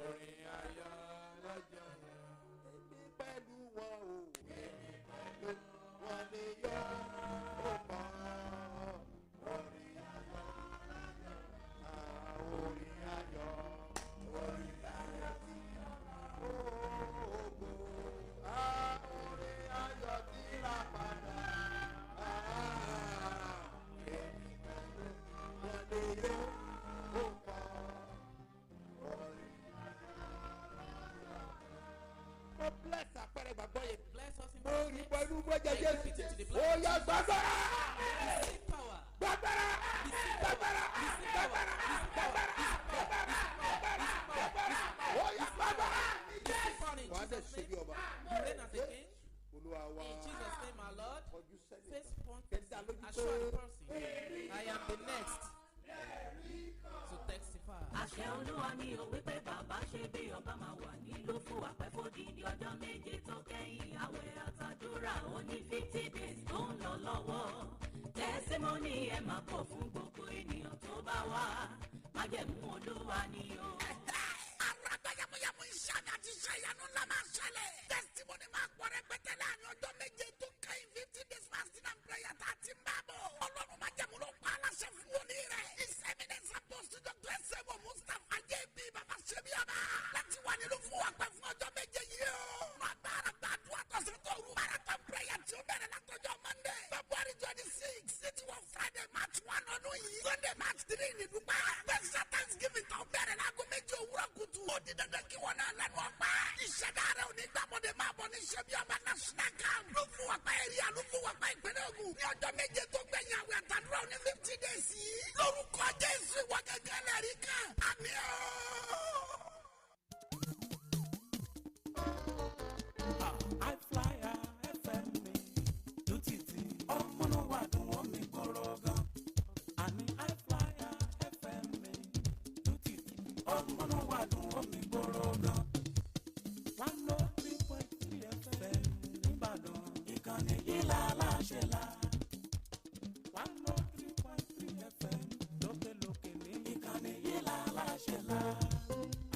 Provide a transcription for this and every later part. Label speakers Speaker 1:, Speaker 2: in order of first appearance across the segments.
Speaker 1: orin ayọ̀ lọ́jọ́ yẹn. Èmi pẹ̀lú wọn o. Èmi pẹ̀lú wọn lè yọ ọ̀pọ̀. Orin ayọ̀ lọ́jọ́ yẹn. Orin ayọ̀. Orin ayọ̀ tí ògo. Orin ayọ̀ tí ra padà. Èmi pẹ̀lú wọn lè yọ ọ̀pọ̀. Bless àpẹẹrẹ gbàgbọ́ yẹn. Mo rí pẹ̀lú bọ́jà Jésù. Ó yá gbàgbára. Gbàgbára. Gbàgbára. Gbàgbára. Gbàgbára. Gbàgbára. Ó yá gbàgbára. Wàá dẹ̀ ṣe bí ọba. Olúwa wa.
Speaker 2: In Jesus' name, our Lord.
Speaker 1: Ọdún sẹ́lẹ̀.
Speaker 2: Face front.
Speaker 1: Kẹ́sì alójú
Speaker 2: Assure the
Speaker 1: pé.
Speaker 2: person. I am the next to testify.
Speaker 3: Àṣẹ Olúwa ni ó wípé bàbá ṣe bí ọba máa wà nílùú fún àpẹ́fọ́dì ní ọjọ́ méje tó kẹ́yìn àwẹ̀ àtàdúrà ó ní 50 days tó ń lọ lọ́wọ́. Tẹ́símọ́nì ẹ̀ máa pọ̀ fún gbogbo ènìyàn tó bá wá. Májẹ̀mú Olúwa ni o.
Speaker 4: Àràgbá yamuyamu iṣẹ́ àmì àti iṣẹ́ ìyanu ńlá máa ṣẹlẹ̀. Tẹ́símọ́nì máa pọ̀ rẹpẹtẹ láàrin ọjọ́ méje tó kẹ́yìn 50 days fasting and prayer tá a ti ń bá bọ̀. Ọlọ́run májẹ̀mú ló pa aláṣẹ fún wọlé rẹ̀. His Eminence Apostle Dr. Esebo Mustapha JB Baba Shebiaba. Láti wà nínú fún wa pẹ́ fún ọjọ́ méje yìí o. Agbára gbàdúrà tọ̀sán tó rú. Marathon prayer tí ó bẹ̀rẹ̀ látọjọ́ Monday, February 26, títí wọ Friday, March 1 ọdún yìí. Sunday, March 3 ní Dubai. Special Thanksgiving tó bẹ̀rẹ̀ láago méje òwúrọ̀ kùtù. Ó di dandan kí wọn náà lẹ́nu ọ̀pá. Ìṣẹ̀dá rẹ̀ ò ní gbàmọ̀dé máa bọ̀ ní Shebiaba National Camp. Ló fún wa pa èrè àlọ́ fún wa pa ìpínlẹ̀ Ògùn. Ní ọjọ́ méje tó gbẹ̀yìn àwẹ̀ àtàdúrà ní 50 days yìí. Lórúkọ Jésù ìwọ gẹ́gẹ́ lẹ́rìí kan. Àmín o.
Speaker 5: I-FLIER FM mi lótìtì ọmọ náà wà dùn wọ́n mi gbọ́rọ̀ gan. Àní I-FLIER FM mi lótìtì ọmọ náà wà dùn wọ́n mi gbọ́rọ̀ gan. 103.3 FM nìbàdàn ìkànnì yìí láláṣẹ la. 103.3 FM lókèlókè ní ìkànnì yìí láláṣẹ la.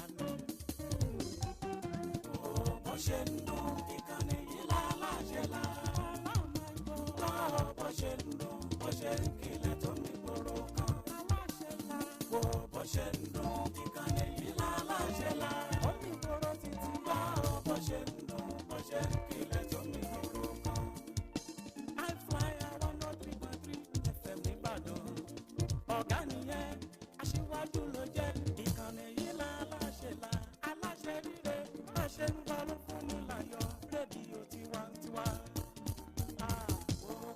Speaker 5: Àní bó ṣe ń dún ìkànnì yìí láláṣẹ la. Bó ṣe ń dún bó ṣe ń kílẹ̀ tó ní gbòòrò kan. Bó ṣe ń dún ìkànnì yìí láláṣẹ la. Ó ní gbòòrò títí. Bó ṣe ń dún bó ṣe ń kílẹ̀ tó ní gbòòrò kan. I-FLIER 103.3 FM nìbàdàn. Ọ̀gá nìyẹn aṣíwájú ló jẹ́ ìkànnì yìí láláṣẹ la. Aláṣẹ rírẹ bá ṣe ń gbọ́rọ̀ fún mi láyọ̀ rédíò tiwantiwa.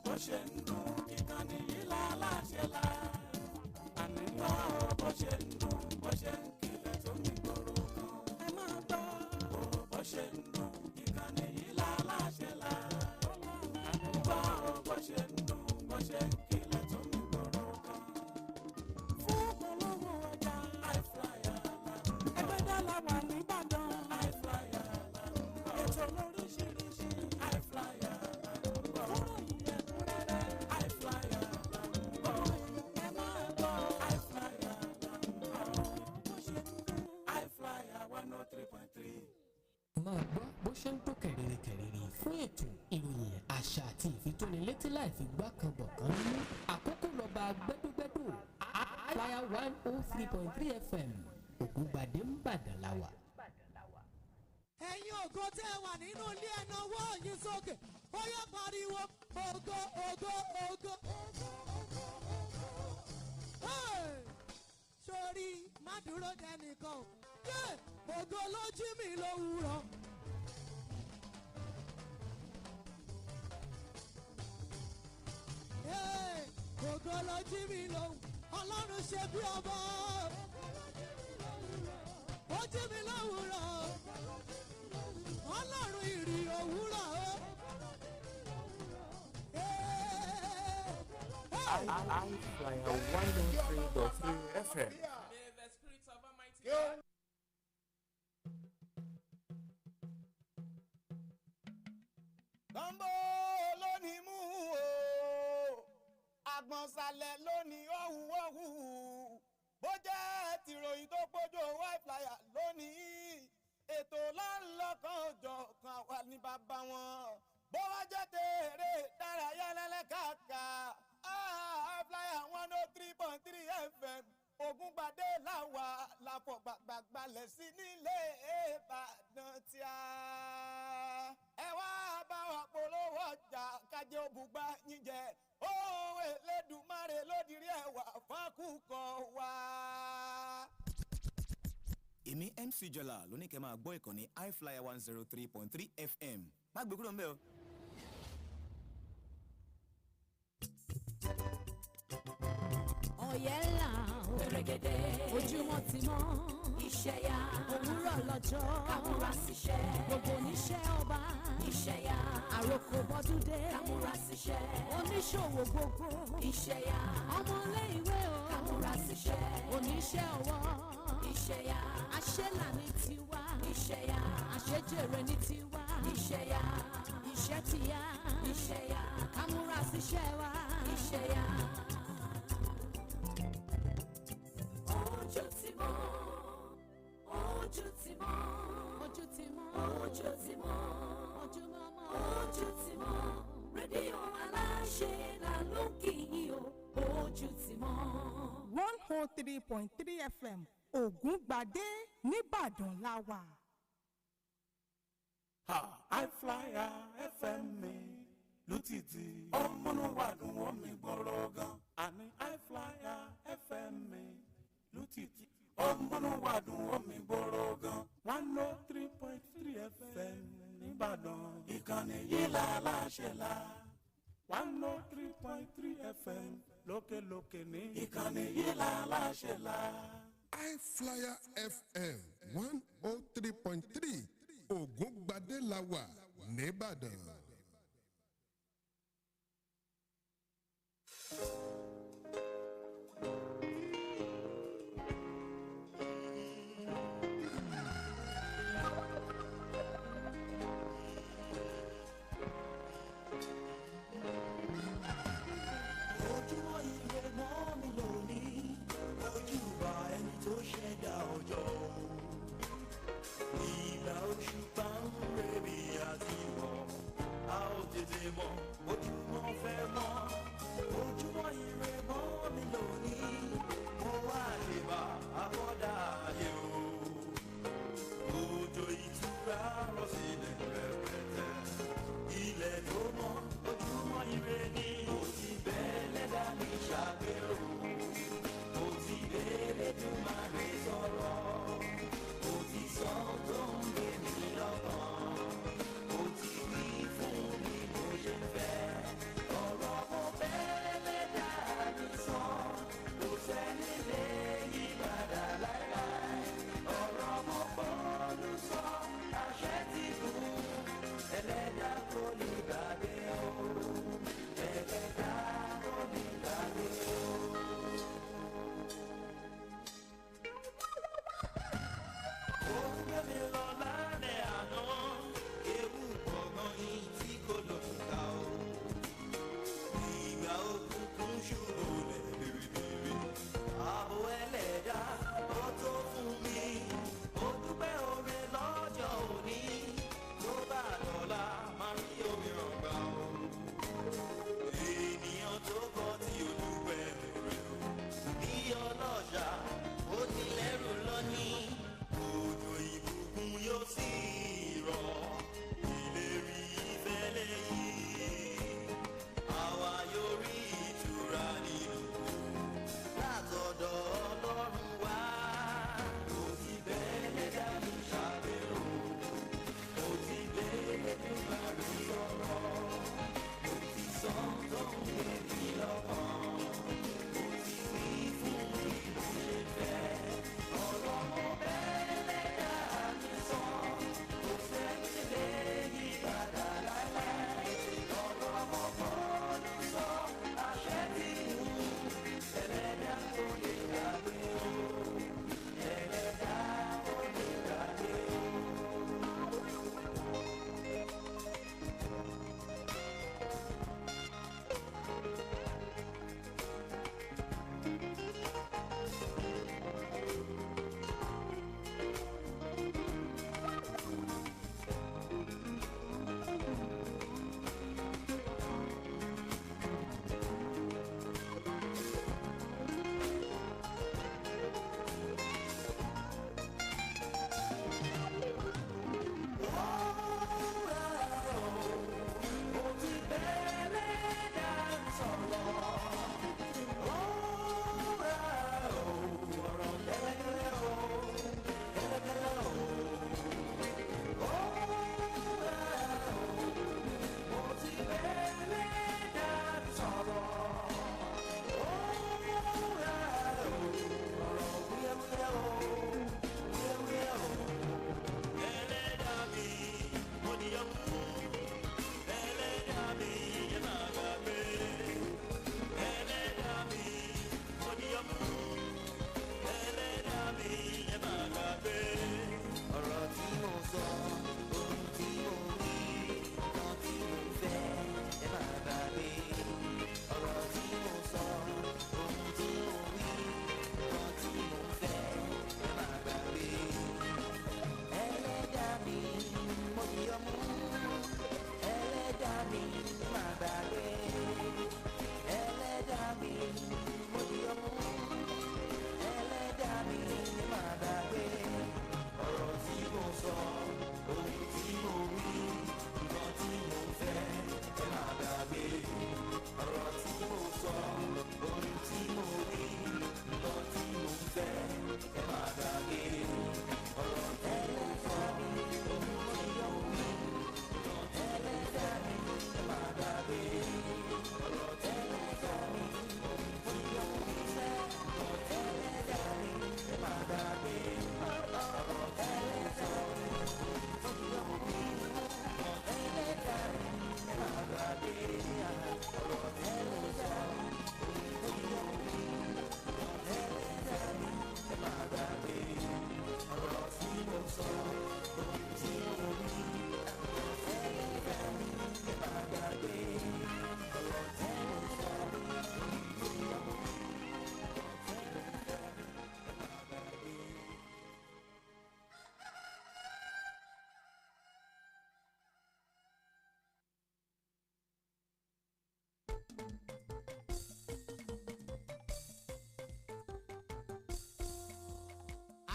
Speaker 5: Bó ṣe ń dún ìkànnì yìí láláṣẹ la. Àní bó ṣe ń dún bó ṣe ń kílẹ̀ tó ní gbòòrò kan. Ẹ máa gbọ́ bó ṣe ń dún ìkànnì yìí láláṣẹ la. Àní bó ṣe ń dún bó ṣe ń kílẹ̀ tó ní gbòòrò kan. Fún polówó ọjà I-FLIER ẹgbẹ́ dálà wà nìbàdàn. I-FLIER ètò lóríṣiríṣi. I-FLIER fúnra yìí ẹ̀kúnrẹ́rẹ́. I-FLIER ẹ máa gbọ́. I-FLIER bó ṣe ń dún. I-FLIER 103.3.
Speaker 6: Máa gbọ́ bó ṣe ń dún kẹ̀rẹ̀rẹ̀ fún ètò ìròyìn àṣà àti ìfitónilétí láì fi gbá kan bọ̀ kan nínú. Àkókò lọ́ba gbẹ́dúgbẹ́dù I-FLIER 103.3 FM Ògúngbàdé ń bàdàn láwà.
Speaker 7: Ẹ̀yin ògo tẹ́ ẹ wà nínú ilé ẹ nawọ́ yín sókè ó yá pariwo ògo ògo ògo. Sórí má dúró dẹnìkan o ògo lójú mi lówùrọ̀. Ògo lójú mi lówùrọ̀ Ọlọ́run ṣe bí ọba ojú mi lówùrọ̀ Ọlọ́run ìrì òwúrọ̀
Speaker 8: I-FLIER 103.3 FM.
Speaker 2: May the spirits of Almighty God.
Speaker 9: Gbọ́nbó lónìí mú o, àgbọ̀nsalẹ̀ lónìí ọ̀hún ọ̀hún, bó jẹ́ tìròyìn tó pójó I-FLIER lónìí. bàbá wọn bó wá jẹ́ tèrè dárayá lẹ́lẹ́kàkà I-FLIER 103.3 FM Ògúngbadé làwà láfọ̀gbàgbàgbalẹ̀ sí nílé Ìbàdàn tí a. ẹ wá bá wa polówó ọjà kájẹ́ òbúgbà yín jẹ ohun Elédùmarè lódìrí ẹwà fákùkọ wa.
Speaker 10: èmi MC Jọlá lóní kẹ́ máa gbọ́ ìkànnì I-FLIER 103.3 FM má gbé kúrò ń bẹ̀ o.
Speaker 3: ọ̀yẹ́là òrègèdè ojúmọ́ ti mọ́ iṣẹ́ yá òwúrọ̀ lọ́jọ́ kámúra síṣẹ́ gbogbo oníṣẹ́ ọba iṣẹ́ yá àròkò bọ́dúndé kámúra síṣẹ́ oníṣòwò gbogbo iṣẹ́ yá ọmọlé ìwé o kámúra síṣẹ́ oníṣẹ́ ọwọ́ iṣẹ́ yá àṣẹlà ní tiwa iṣẹ́ yá àṣejèrè ní tiwa iṣẹ́ yá iṣẹ́ ti yá iṣẹ́ yá kámúra síṣẹ́ wa iṣẹ́ yá. ojú ti mọ́ ojú ti mọ́ ojú ti mọ́ ojú ti mọ́ ojúmọ́ mọ́ ojú ti mọ́ rédíò aláṣẹ là ló kì í o ojú ti mọ́.
Speaker 7: 103.3 FM Ògúngbadé nìbàdàn la wà.
Speaker 5: I-FLIER FM mi lùtìtì ọmọnú wàdùn wọn mi gbọ́rọ̀ gan. àní I-FLIER FM mi lùtìtì ọmọnú wàdùn wọn mi gbọ́rọ̀ gan. 103.3 FM nìbàdàn ìkànnì yìí là láṣẹ la. 103.3 FM lókèlókè ní ìkànnì yìí là láṣẹ la.
Speaker 11: I-FLIER FM 103.3 Ògúngbadé la wà nìbàdàn.
Speaker 5: Ojúmọ́ fẹ́ mọ́ ojúmọ́ ire mọ́ mi lónìí mo wá àṣebà àkọ́dá ayé o òjò ìtura rọ̀ sílẹ̀ rẹpẹtẹ ilẹ̀ tó mọ́ ojúmọ́ ire ni mo ti bẹ́ẹ̀ lẹ́dá mi ṣàgbérò mo ti bẹ́ẹ̀ tó máa rí sọ̀rọ̀ mo ti sọ tó ń gbé mi lọ́kàn mo ti wí fún mi bó ṣe ń fẹ́.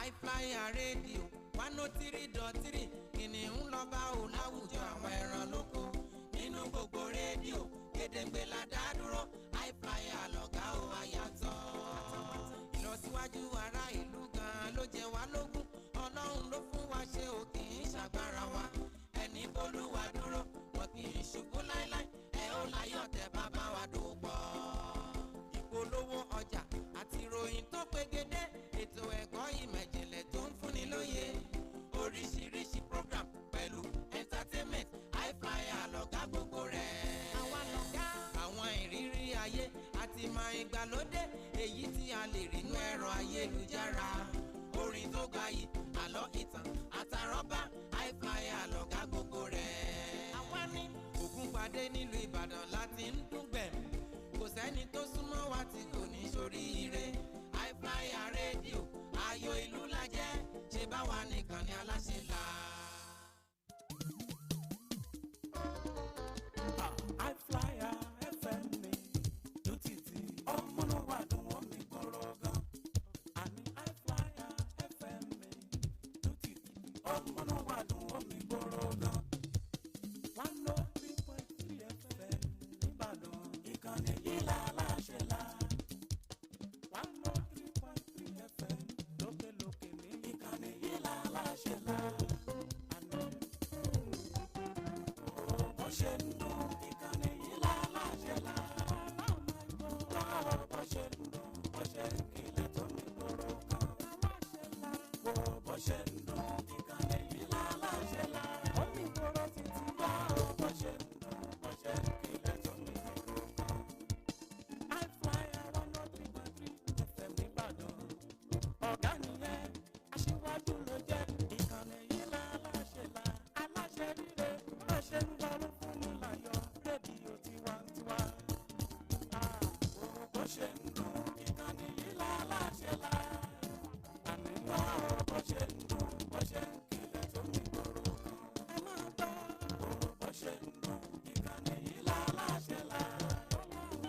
Speaker 12: I-FLIER rédíò 103.3 kìnìún lọ́ba ò láwùjọ àwọn ẹran lóko nínú gbogbo rédíò Gédéǹgbé la dá dúró I-FLIER lọ̀gá ò àyàtọ̀. Ìlọsíwájú ará ìlú gan ló jẹ wá lógún Ọlọ́run ló fún wa ṣe ò kì í ṣàgbára wa ẹni bólúwa dúró wọn kì í ṣubú láíláí ẹ ó láyọ̀ tẹ́ bàbá wa dòpọ̀. Ìpolówó ọjà àti ìròyìn tó pegedé ètò ẹ̀kọ́ ìmọ̀ ìjìnlẹ̀ tó ń fúnni lóye oríṣiríṣi program pẹ̀lú entertainment I-FLIER lọ̀gá gbogbo rẹ̀. àwa lọ̀gá. àwọn ìrírí ayé àti ìmọ̀ ìgbàlódé èyí tí a lè rí nínú ẹ̀rọ ayélujára orin tó gbayì àlọ́ ìtàn àtàrọ́bá I-FLIER lọ̀gá gbogbo rẹ̀. àwa ní Ògúngbadé nílùú Ìbàdàn láti ń dún gbẹ̀mí kò sẹ́ni tó súnmọ́ wa tí kò ní ṣoríire I-FLIER rédíò ayò ìlú la jẹ́ ṣe bá wa nìkan ní aláṣẹ la.
Speaker 5: I-FLIER FM ni lótìtì ọmọnà wà dùn wọ́n mi gbọ́rọ̀ gan. àní I-FLIER FM ni lótìtì ọmọnà wà dùn wọ́n mi gbọ́rọ̀ gan. 103.3 FM nìbàdàn ìkànnì yìí la láṣẹ la. 103.3 FM lókèlókè ní ìkànnì yìí la láṣẹ la. àní bó ṣe ń dún ìkànnì yìí la láṣẹ la. bó ṣe ń dún bó ṣe ń kílẹ̀ tó ní gbòòrò kan. bó ṣe ń dún ìkànnì yìí la láṣẹ la. ó ní gbòòrò títí wá. bó ṣe ń dún bó ṣe ń kílẹ̀ tó ní gbòòrò kan. I-FLIER 103.3 FM nìbàdàn. ọ̀gá nìyẹn aṣíwájú ló jẹ́ ìkànnì yìí la láṣẹ la. aláṣẹ rire bá ṣe ń gbọ́rọ̀ fún mi láyọ̀ rédíò tiwantiwa. bó ṣe ń dún ìkànnì yìí la láṣẹ la. àní wá bó ṣe ń dún bó ṣe ń kílẹ̀ tó ní gbòòrò kan. ẹ máa gbọ́ bó ṣe ń dún ìkànnì yìí la láṣẹ la.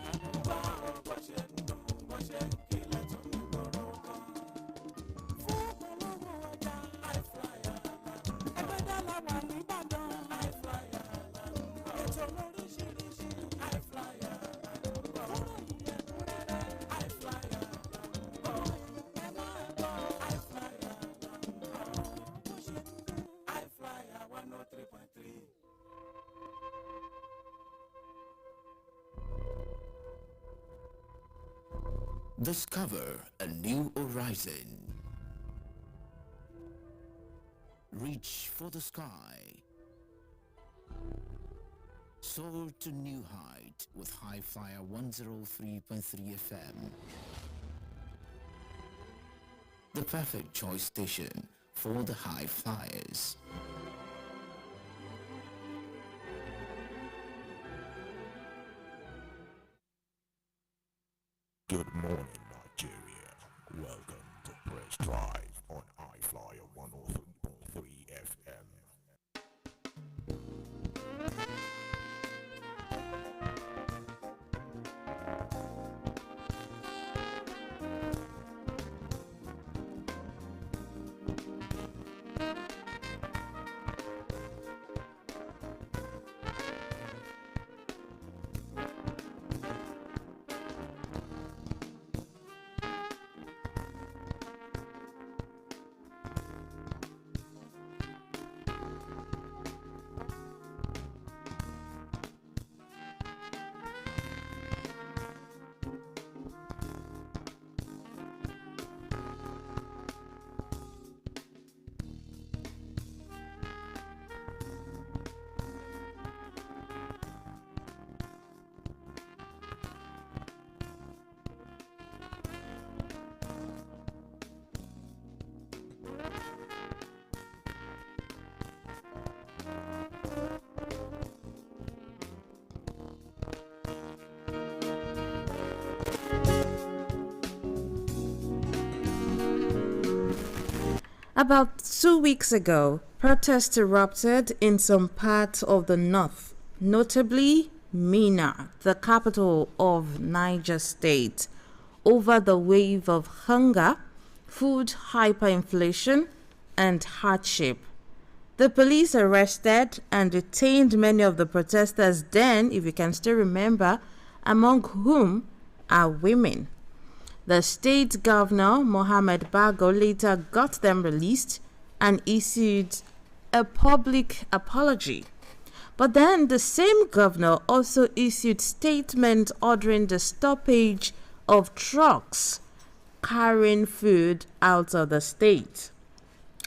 Speaker 5: àní wá bó ṣe ń dún bó ṣe ń kílẹ̀ tó ní gbòòrò kan. fún olówó ọjà I-FLIER ẹgbẹ́ dálà wà nìbàdàn I-FLIER ètò lóríṣiríṣi I-FLIER fọ́nrán yìí ẹ̀kúnrẹ́rẹ́ I-FLIER ẹ máa gbọ́ I-FLIER bó ṣe ń dún I-FLIER 103.3.
Speaker 13: Discover a new horizon. Reach for the sky. Soar to new height with I-FLIER 103.3 FM. The perfect choice station for the high flyers.
Speaker 14: Good morning, Nigeria. Welcome to Press Drive on I-FLIER 103.3 FM.
Speaker 15: About 2 weeks ago, protests erupted in some parts of the north, notably Minna, the capital of Niger State, over the wave of hunger, food hyperinflation, and hardship. The police arrested and detained many of the protesters then, if you can still remember, among whom are women. The state governor, Mohammed Bago, later got them released and issued a public apology. But then the same governor also issued statements ordering the stoppage of trucks carrying food out of the state.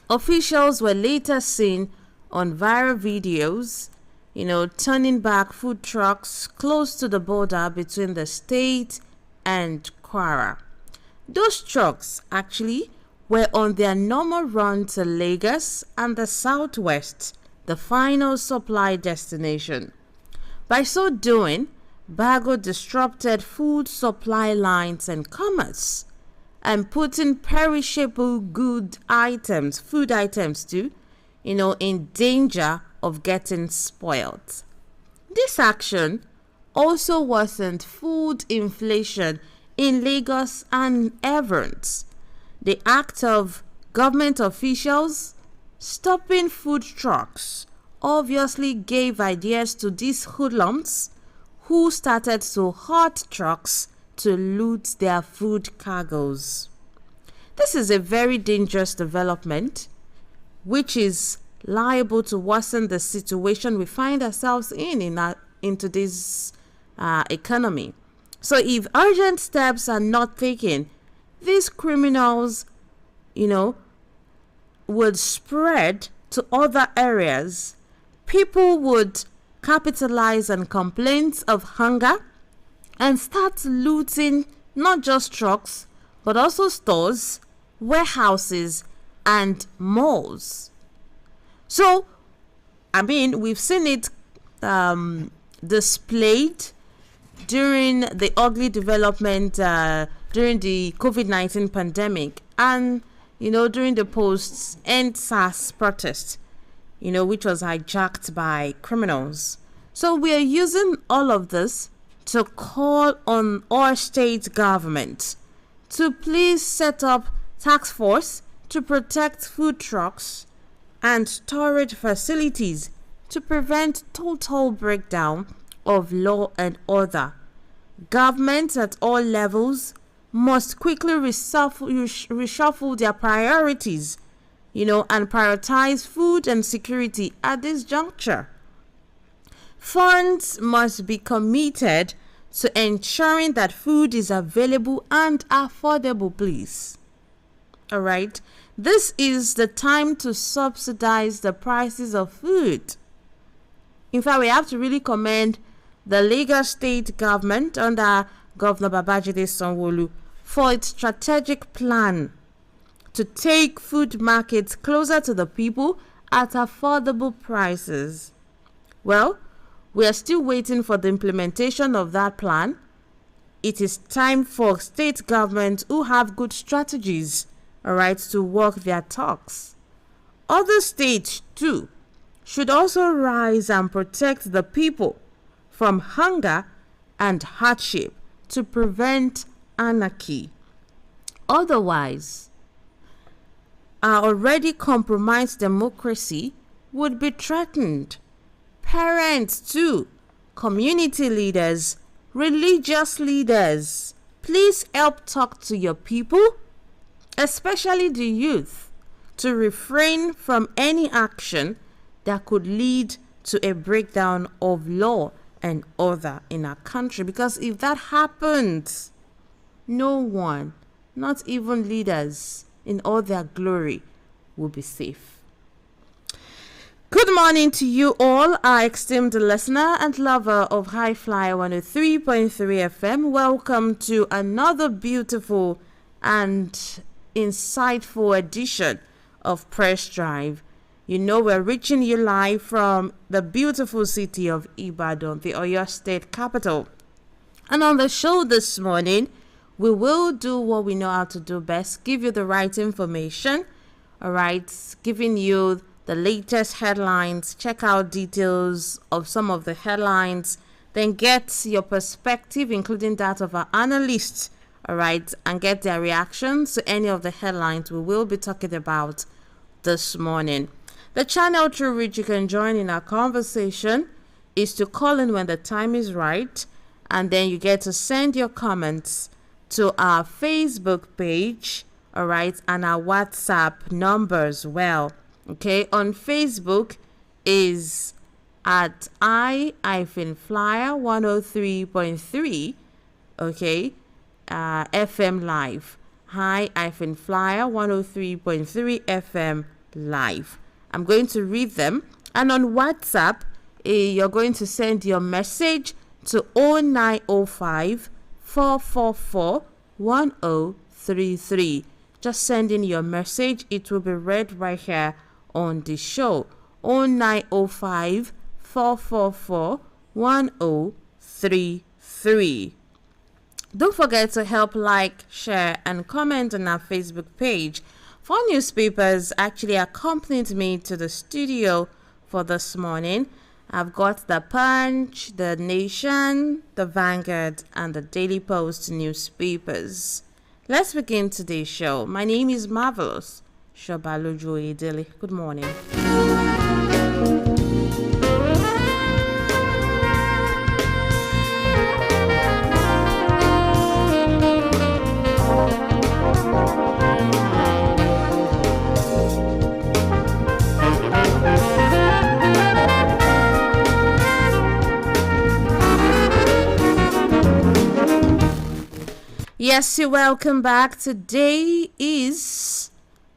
Speaker 15: Officials were later seen on viral videos, turning back food trucks close to the border between the state and Kwara. Those trucks actually were on their normal run to Lagos and the southwest, the final supply destination. By so doing, Bago disrupted food supply lines and commerce, and putting perishable food items too, in danger of getting spoiled. This action also worsened food inflation in Lagos and Evans. The act of government officials stopping food trucks obviously gave ideas to these hoodlums who started to halt trucks to loot their food cargoes. This is a very dangerous development, which is liable to worsen the situation we find ourselves in today's economy. So if urgent steps are not taken, these criminals, would spread to other areas. People would capitalize on complaints of hunger and start looting not just trucks, but also stores, warehouses, and malls. So, we've seen it displayed during the ugly development during the COVID-19 pandemic and, during the post-end SARS protest, which was hijacked by criminals. So we are using all of this to call on our state government to please set up task force to protect food trucks and storage facilities to prevent total breakdown of law and order. Governments at all levels must quickly reshuffle their priorities, and prioritize food and security at this juncture. Funds must be committed to ensuring that food is available and affordable, please. All right. This is the time to subsidize the prices of food. In fact, we have to really commend the Lagos state government under Governor Babajide Sanwo-Olu for its strategic plan to take food markets closer to the people at affordable prices. Well, we are still waiting for the implementation of that plan. It is time for state governments who have good strategies, to walk their talks. Other states, too, should also rise and protect the people from hunger and hardship to prevent anarchy. Otherwise, our already compromised democracy would be threatened. Parents, too, community leaders, religious leaders, please help talk to your people, especially the youth, to refrain from any action that could lead to a breakdown of law and order in our country. Because if that happens, no one, not even leaders in all their glory, will be safe. Good morning to you all, our esteemed listener and lover of I-FLIER 103.3 FM. Welcome to another beautiful and insightful edition of Press Drive. We're reaching you live from the beautiful city of Ibadan, the Oyo State capital. And on the show this morning, we will do what we know how to do best, give you the right information, giving you the latest headlines, check out details of some of the headlines, then get your perspective, including that of our analysts, all right, and get their reactions to any of the headlines we will be talking about this morning. The channel through which you can join in our conversation is to call in when the time is right, and then you get to send your comments to our Facebook page, all right, and our WhatsApp number as well. Okay, on Facebook is at I-FLIER 103.3, okay, FM live. I-FLIER 103.3 FM live. I'm going to read them. And on WhatsApp, you're going to send your message to 0905 444 1033. Just send in your message. It will be read right here on the show. 0905 444 1033. Don't forget to help like, share, and comment on our Facebook page. 4 newspapers actually accompanied me to the studio for this morning. I've got the Punch, the Nation, the Vanguard, and the Daily Post newspapers. Let's begin today's show. My name is Marvelous Shobalojo Edele. Good morning. Yes, you're welcome back. Today is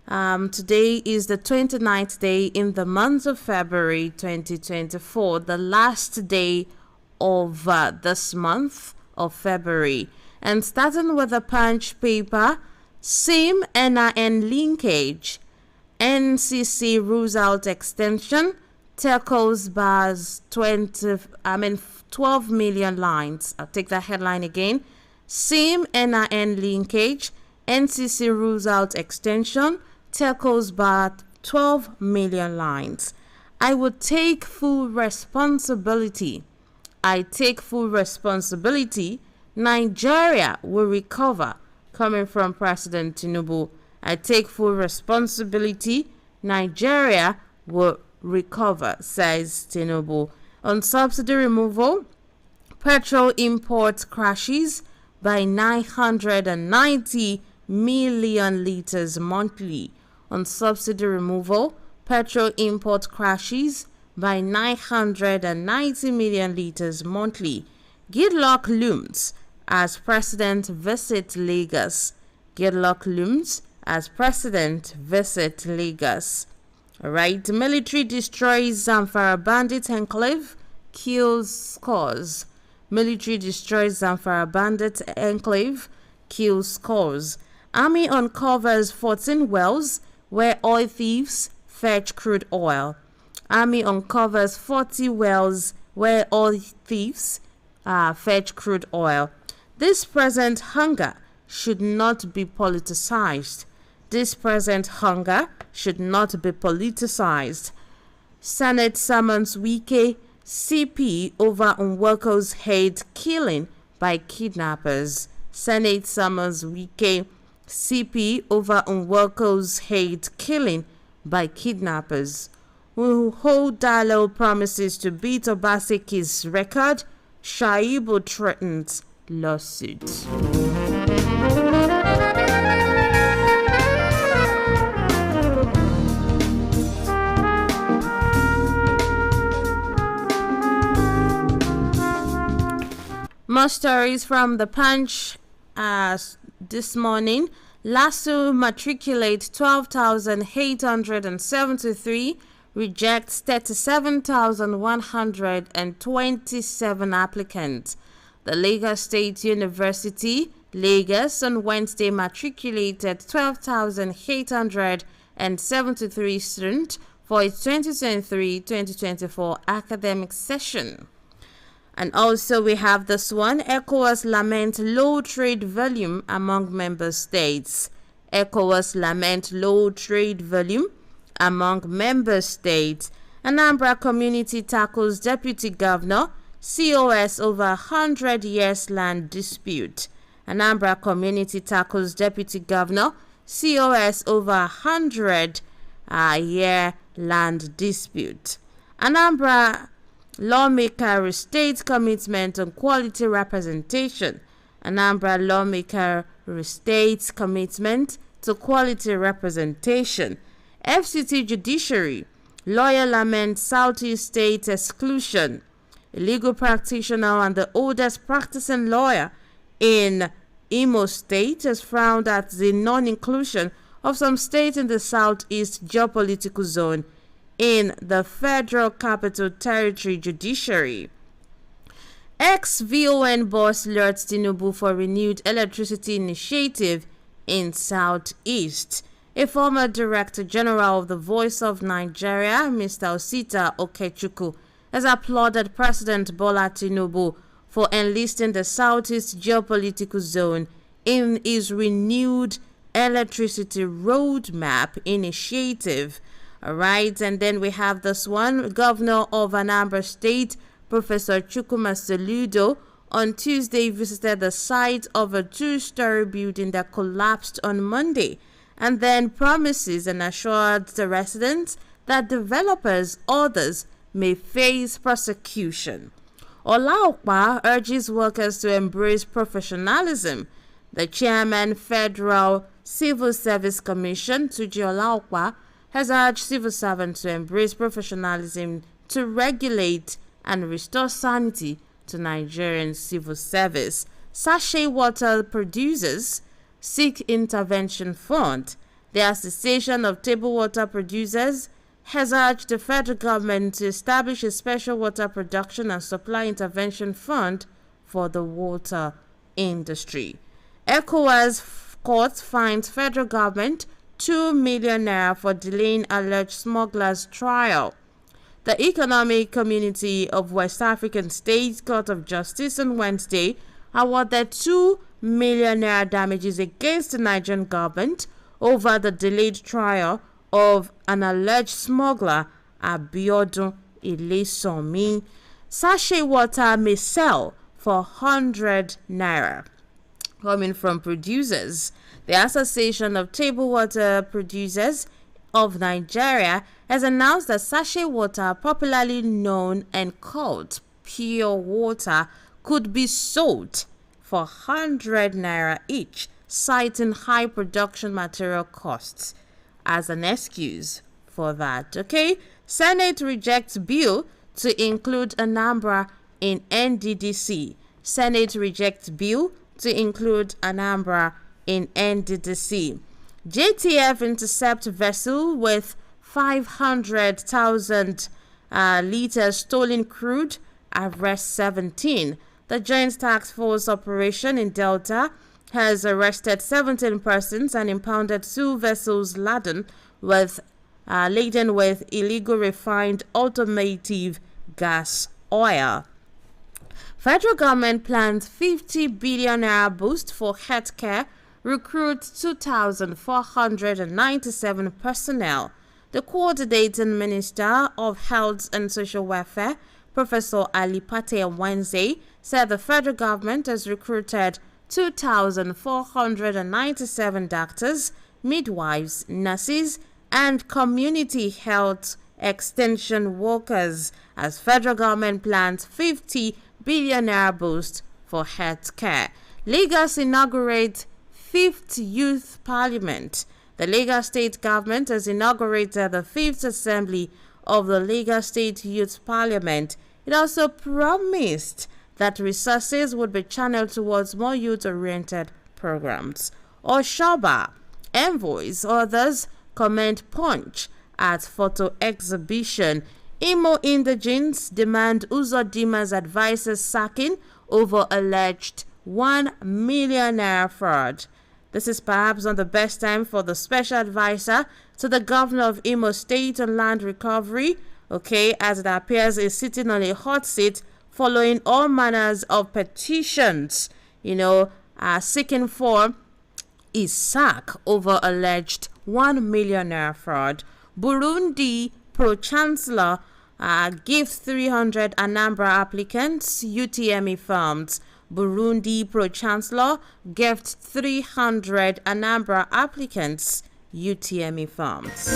Speaker 15: the 29th day in the month of February 2024, the last day of this month of February. And starting with the Punch paper, SIM NIN linkage, NCC rules out extension, telcos bars 12 million lines. I'll take that headline again. SIM NIN linkage, NCC rules out extension, telcos bar 12 million lines. I would take full responsibility. I take full responsibility. Nigeria will recover. Coming from President Tinubu. I take full responsibility. Nigeria will recover, says Tinubu. On subsidy removal, petrol import crashes by 990 million liters monthly. On subsidy removal, petrol import crashes by 990 million liters monthly. Gridlock looms as President visits Lagos. Gridlock looms as President visits Lagos. All right, the military destroys Zamfara bandit enclave, kills scores. Military destroys Zamfara bandit enclave, kills scores. Army uncovers 14 wells where oil thieves fetch crude oil. Army uncovers 40 wells where oil thieves fetch crude oil. This present hunger should not be politicized. This present hunger should not be politicized. Senate summons Wike CP over Nwauko's head killing by kidnappers. Senate summons Wike CP over Nwauko's head killing by kidnappers. Dallo promises to beat Obaseki's record. Shaibu threatens lawsuit. More stories from the Punch this morning. LASU matriculate 12,873, rejects 37,127 applicants. The Lagos State University, Lagos, on Wednesday matriculated 12,873 students for its 2023-2024 academic session. And also we have this one. ECOWAS lament low trade volume among member states. ECOWAS lament low trade volume among member states. Anambra community tackles deputy governor COS over 100 years land dispute. Anambra community tackles deputy governor. COS over 100-year land dispute. Anambra lawmaker restates commitment on quality representation. Anambra lawmaker restates commitment to quality representation. FCT judiciary. Lawyer laments Southeast state exclusion. A legal practitioner and the oldest practicing lawyer in Imo State has frowned at the non-inclusion of some states in the Southeast geopolitical zone in the Federal Capital Territory judiciary. Ex-VON boss alerts Tinubu for renewed electricity initiative in Southeast. A former Director General of the Voice of Nigeria, Mr. Osita Okechukwu, has applauded President Bola Tinubu for enlisting the Southeast geopolitical zone in his renewed electricity roadmap initiative. All right, and then we have this one. Governor of Anambra State, Professor Chukwuma Soludo, on Tuesday visited the site of a two-story building that collapsed on Monday, and then promises and assured the residents that developers, others, may face prosecution. Olaokpa urges workers to embrace professionalism. The chairman, Federal Civil Service Commission, Tuji Olaokpa, has urged civil servants to embrace professionalism to regulate and restore sanity to Nigerian civil service. Sachet water producers seek intervention fund. The Association of Table Water Producers has urged the federal government to establish a special water production and supply intervention fund for the water industry. ECOWAS court finds federal government 2 million naira for delaying alleged smugglers' trial. The Economic Community of West African States Court of Justice on Wednesday awarded 2 million naira damages against the Nigerian government over the delayed trial of an alleged smuggler, Abiodun Ilesomi. Sachet water may sell for 100 naira. Coming from producers, the Association of Table Water Producers of Nigeria has announced that sachet water, popularly known and called pure water, could be sold for 100 naira each, citing high production material costs as an excuse for that. Okay, Senate rejects bill to include Anambra in NDDC. Senate rejects bill to include Anambra in NDDC. JTF intercept vessel with 500,000 liters stolen crude, arrest 17. The Joint Task Force operation in Delta has arrested 17 persons and impounded 2 vessels laden with illegal refined automotive gas oil. Federal government plans 50 billion naira boost for healthcare, recruit 2,497 personnel. The coordinating Minister of Health and Social Welfare, Professor Ali Pate, on Wednesday said the federal government has recruited 2,497 doctors, midwives, nurses, and community health extension workers as federal government plans 50 billion naira boost for health care. Lagos inaugurates 5th Youth Parliament. The Lagos State government has inaugurated the 5th Assembly of the Lagos State Youth Parliament. It also promised that resources would be channeled towards more youth-oriented programs. Oshoba, envoys, others comment Punch at photo exhibition. Imo indigents demand Uzodima's advisors sacking over alleged 1 million naira fraud. This is perhaps not the best time for the special advisor to the governor of Imo State on land recovery, as it appears is sitting on a hot seat following all manners of petitions, seeking for his sack over alleged 1 million naira fraud. Burundi Pro-Chancellor gift 300 Anambra applicants, UTME firms. Burundi Pro-Chancellor gift 300 Anambra applicants, UTME firms.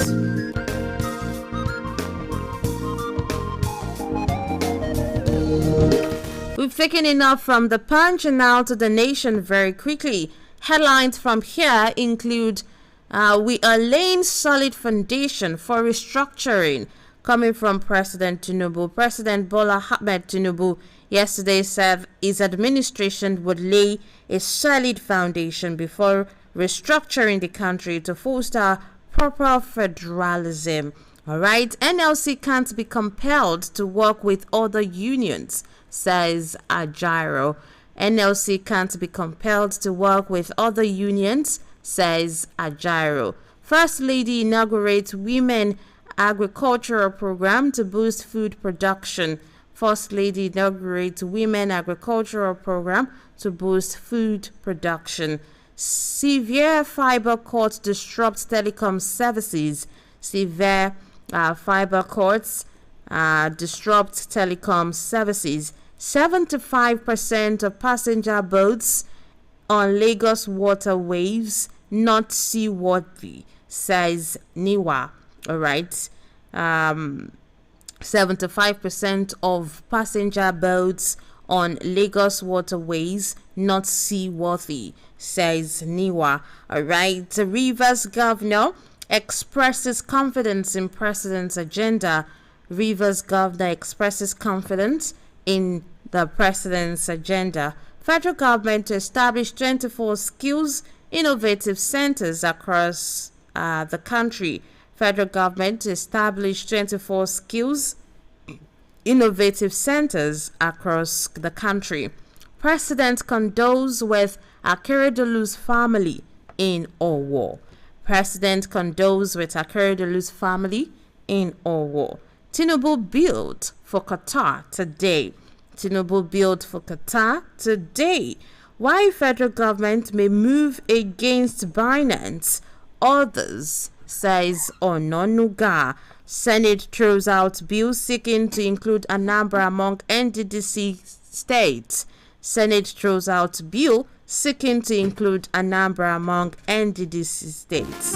Speaker 15: We've taken enough from the Punch and now to the Nation very quickly. Headlines from here include we are laying solid foundation for restructuring. Coming from President Tinubu, President Bola Ahmed Tinubu yesterday said his administration would lay a solid foundation before restructuring the country to foster proper federalism. All right, NLC can't be compelled to work with other unions, says Ajiro. NLC can't be compelled to work with other unions, says Ajiro. First Lady inaugurates Women Agricultural Program to boost food production. First Lady inaugurates Women Agricultural Program to boost food production. Severe fiber cut disrupts telecom services. Severe fiber cuts disrupt telecom services. 75% of passenger boats on Lagos waterways not seaworthy, says NIWA. All right. 75% of passenger boats on Lagos waterways not seaworthy, says NIWA. All right. The Rivers governor expresses confidence in president's agenda. Rivers governor expresses confidence in the president's agenda. Federal government to establish 24 skills innovative centers across the country. Federal government to establish 24 skills innovative centers across the country. President condoles with Akeredolu's family in Owo. President condoles with Akeredolu's family in Owo. Tinubu built for Qatar today. Tinubu built for Qatar today. Why federal government may move against Binance, others, says Ononuga. Senate throws out bill seeking to include Anambra among NDDC states. Senate throws out bill seeking to include Anambra among NDDC states.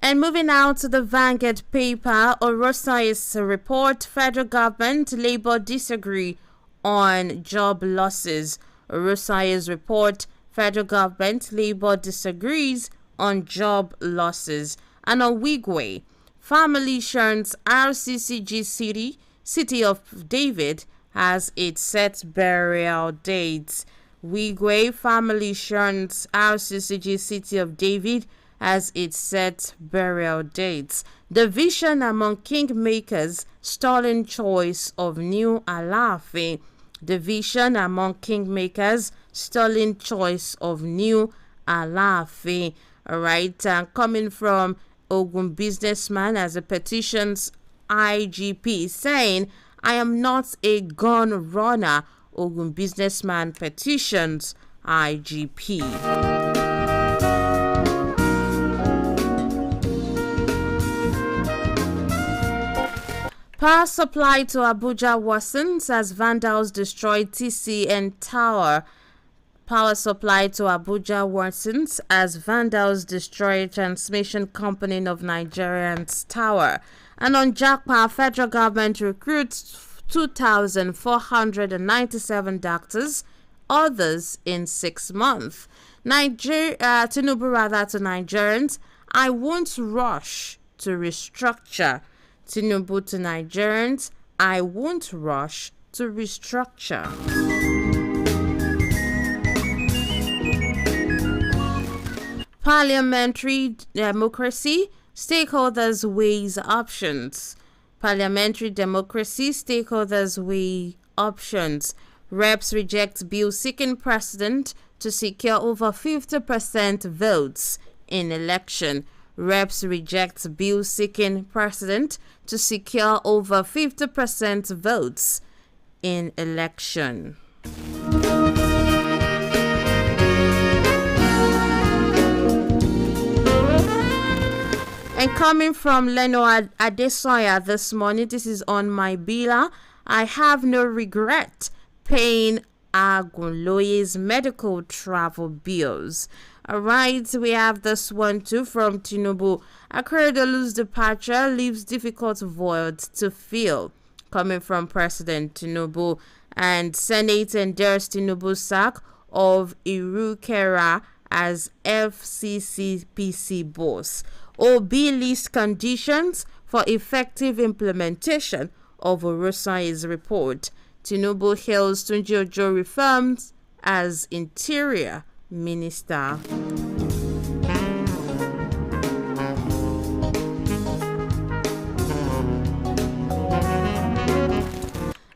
Speaker 15: And moving out to the Vanguard paper, Orosai's report, federal government, Labour disagree on job losses. Orosai's report, federal government, Labour disagrees on job losses. And on Wigwe, family shunts RCCG City of David has its set burial dates. Wigwe family shunts RCCG City of David as its set burial dates. Division among kingmakers, stalling choice of new Alaafin. Division among kingmakers, stalling choice of new Alaafin. All right, coming from Ogun businessman as a petitions IGP saying, I am not a gun runner. Ogun businessman petitions IGP. Power supply to Abuja worsens as vandals destroy TCN Tower. Power supply to Abuja worsens as vandals destroy transmission company of Nigerian's tower. And on Japa, federal government recruits 2,497 doctors, others in 6 months. Tinubu rather to Nigerians, I won't rush to restructure. Tinubu to Nigerians, I won't rush to restructure. Parliamentary democracy, stakeholders weighs options. Parliamentary democracy, stakeholders weigh options. Reps reject bill seeking precedent to secure over 50% votes in election. Reps reject bill seeking precedent to secure over 50% votes in election. coming from Leno Adesoya this morning. This is on my Bila. I have no regret paying Agunloye's medical travel bills. Alright, we have this one too from Tinubu. Akeredolu's departure leaves difficult void to fill. Coming from President Tinubu. And Senate endorsed Tinubu's sack of Irukera as FCCPC boss. OB lists conditions for effective implementation of Orosai's report. Tinubu hails Tunji Ojo reforms as Interior Minister.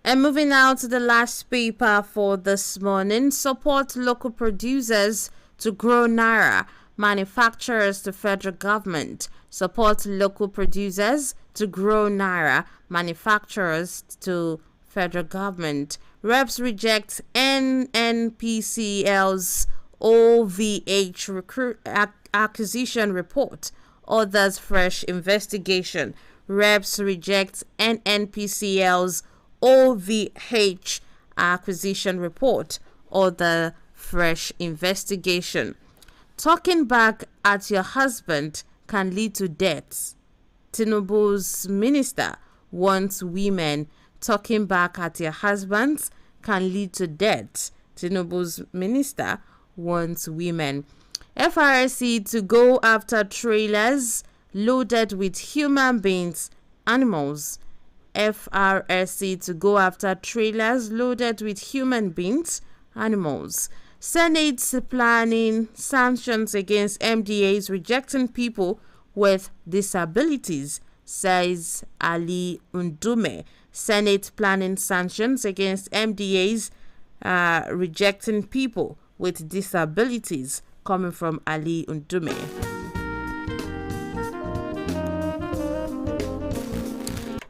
Speaker 15: And moving out to the last paper for this morning, support local producers to grow Naira, manufacturers to federal government. Support local producers to grow Naira, manufacturers to federal government. Reps reject NNPCL's OVH acquisition report. Others fresh investigation. Reps reject NNPCL's OVH acquisition report or the fresh investigation. Talking back at your husband can lead to death. Tinubu's minister wants women. Talking back at your husbands can lead to death. Tinubu's minister wants women. FRSC to go after trailers loaded with human beings, animals. FRSC to go after trailers loaded with human beings, animals. Senate planning sanctions against MDAs rejecting people with disabilities, says Ali Undume. Senate planning sanctions against MDAs rejecting people with disabilities, coming from Ali Undume.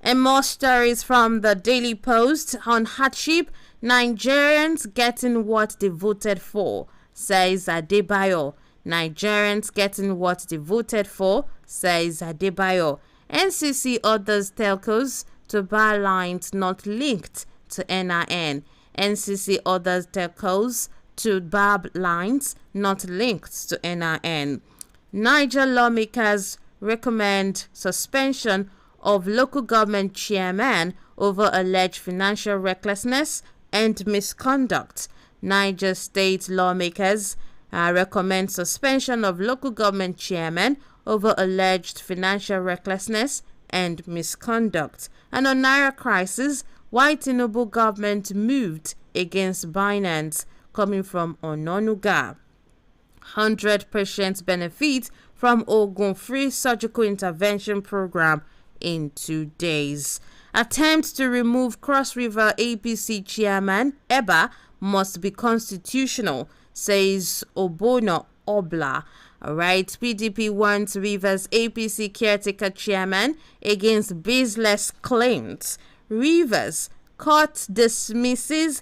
Speaker 15: And more stories from the Daily Post on hardship. Nigerians getting what they voted for, says Adebayo. Nigerians getting what they voted for, says Adebayo. NCC orders telcos to buy lines not linked to NIN. NCC orders telcos to buy lines not linked to NIN. Niger lawmakers recommend suspension of local government chairman over alleged financial recklessness and misconduct. Niger state lawmakers recommend suspension of local government chairman over alleged financial recklessness and misconduct. And on Naira crisis, why Tinubu government moved against Binance, coming from Ononuga. 100% benefit from Ogun Free Surgical Intervention Program in 2 days. Attempt to remove Cross River APC chairman Eba must be constitutional, says Obono Obla. Alright, PDP wants Rivers APC caretaker chairman against baseless claims. Rivers court dismisses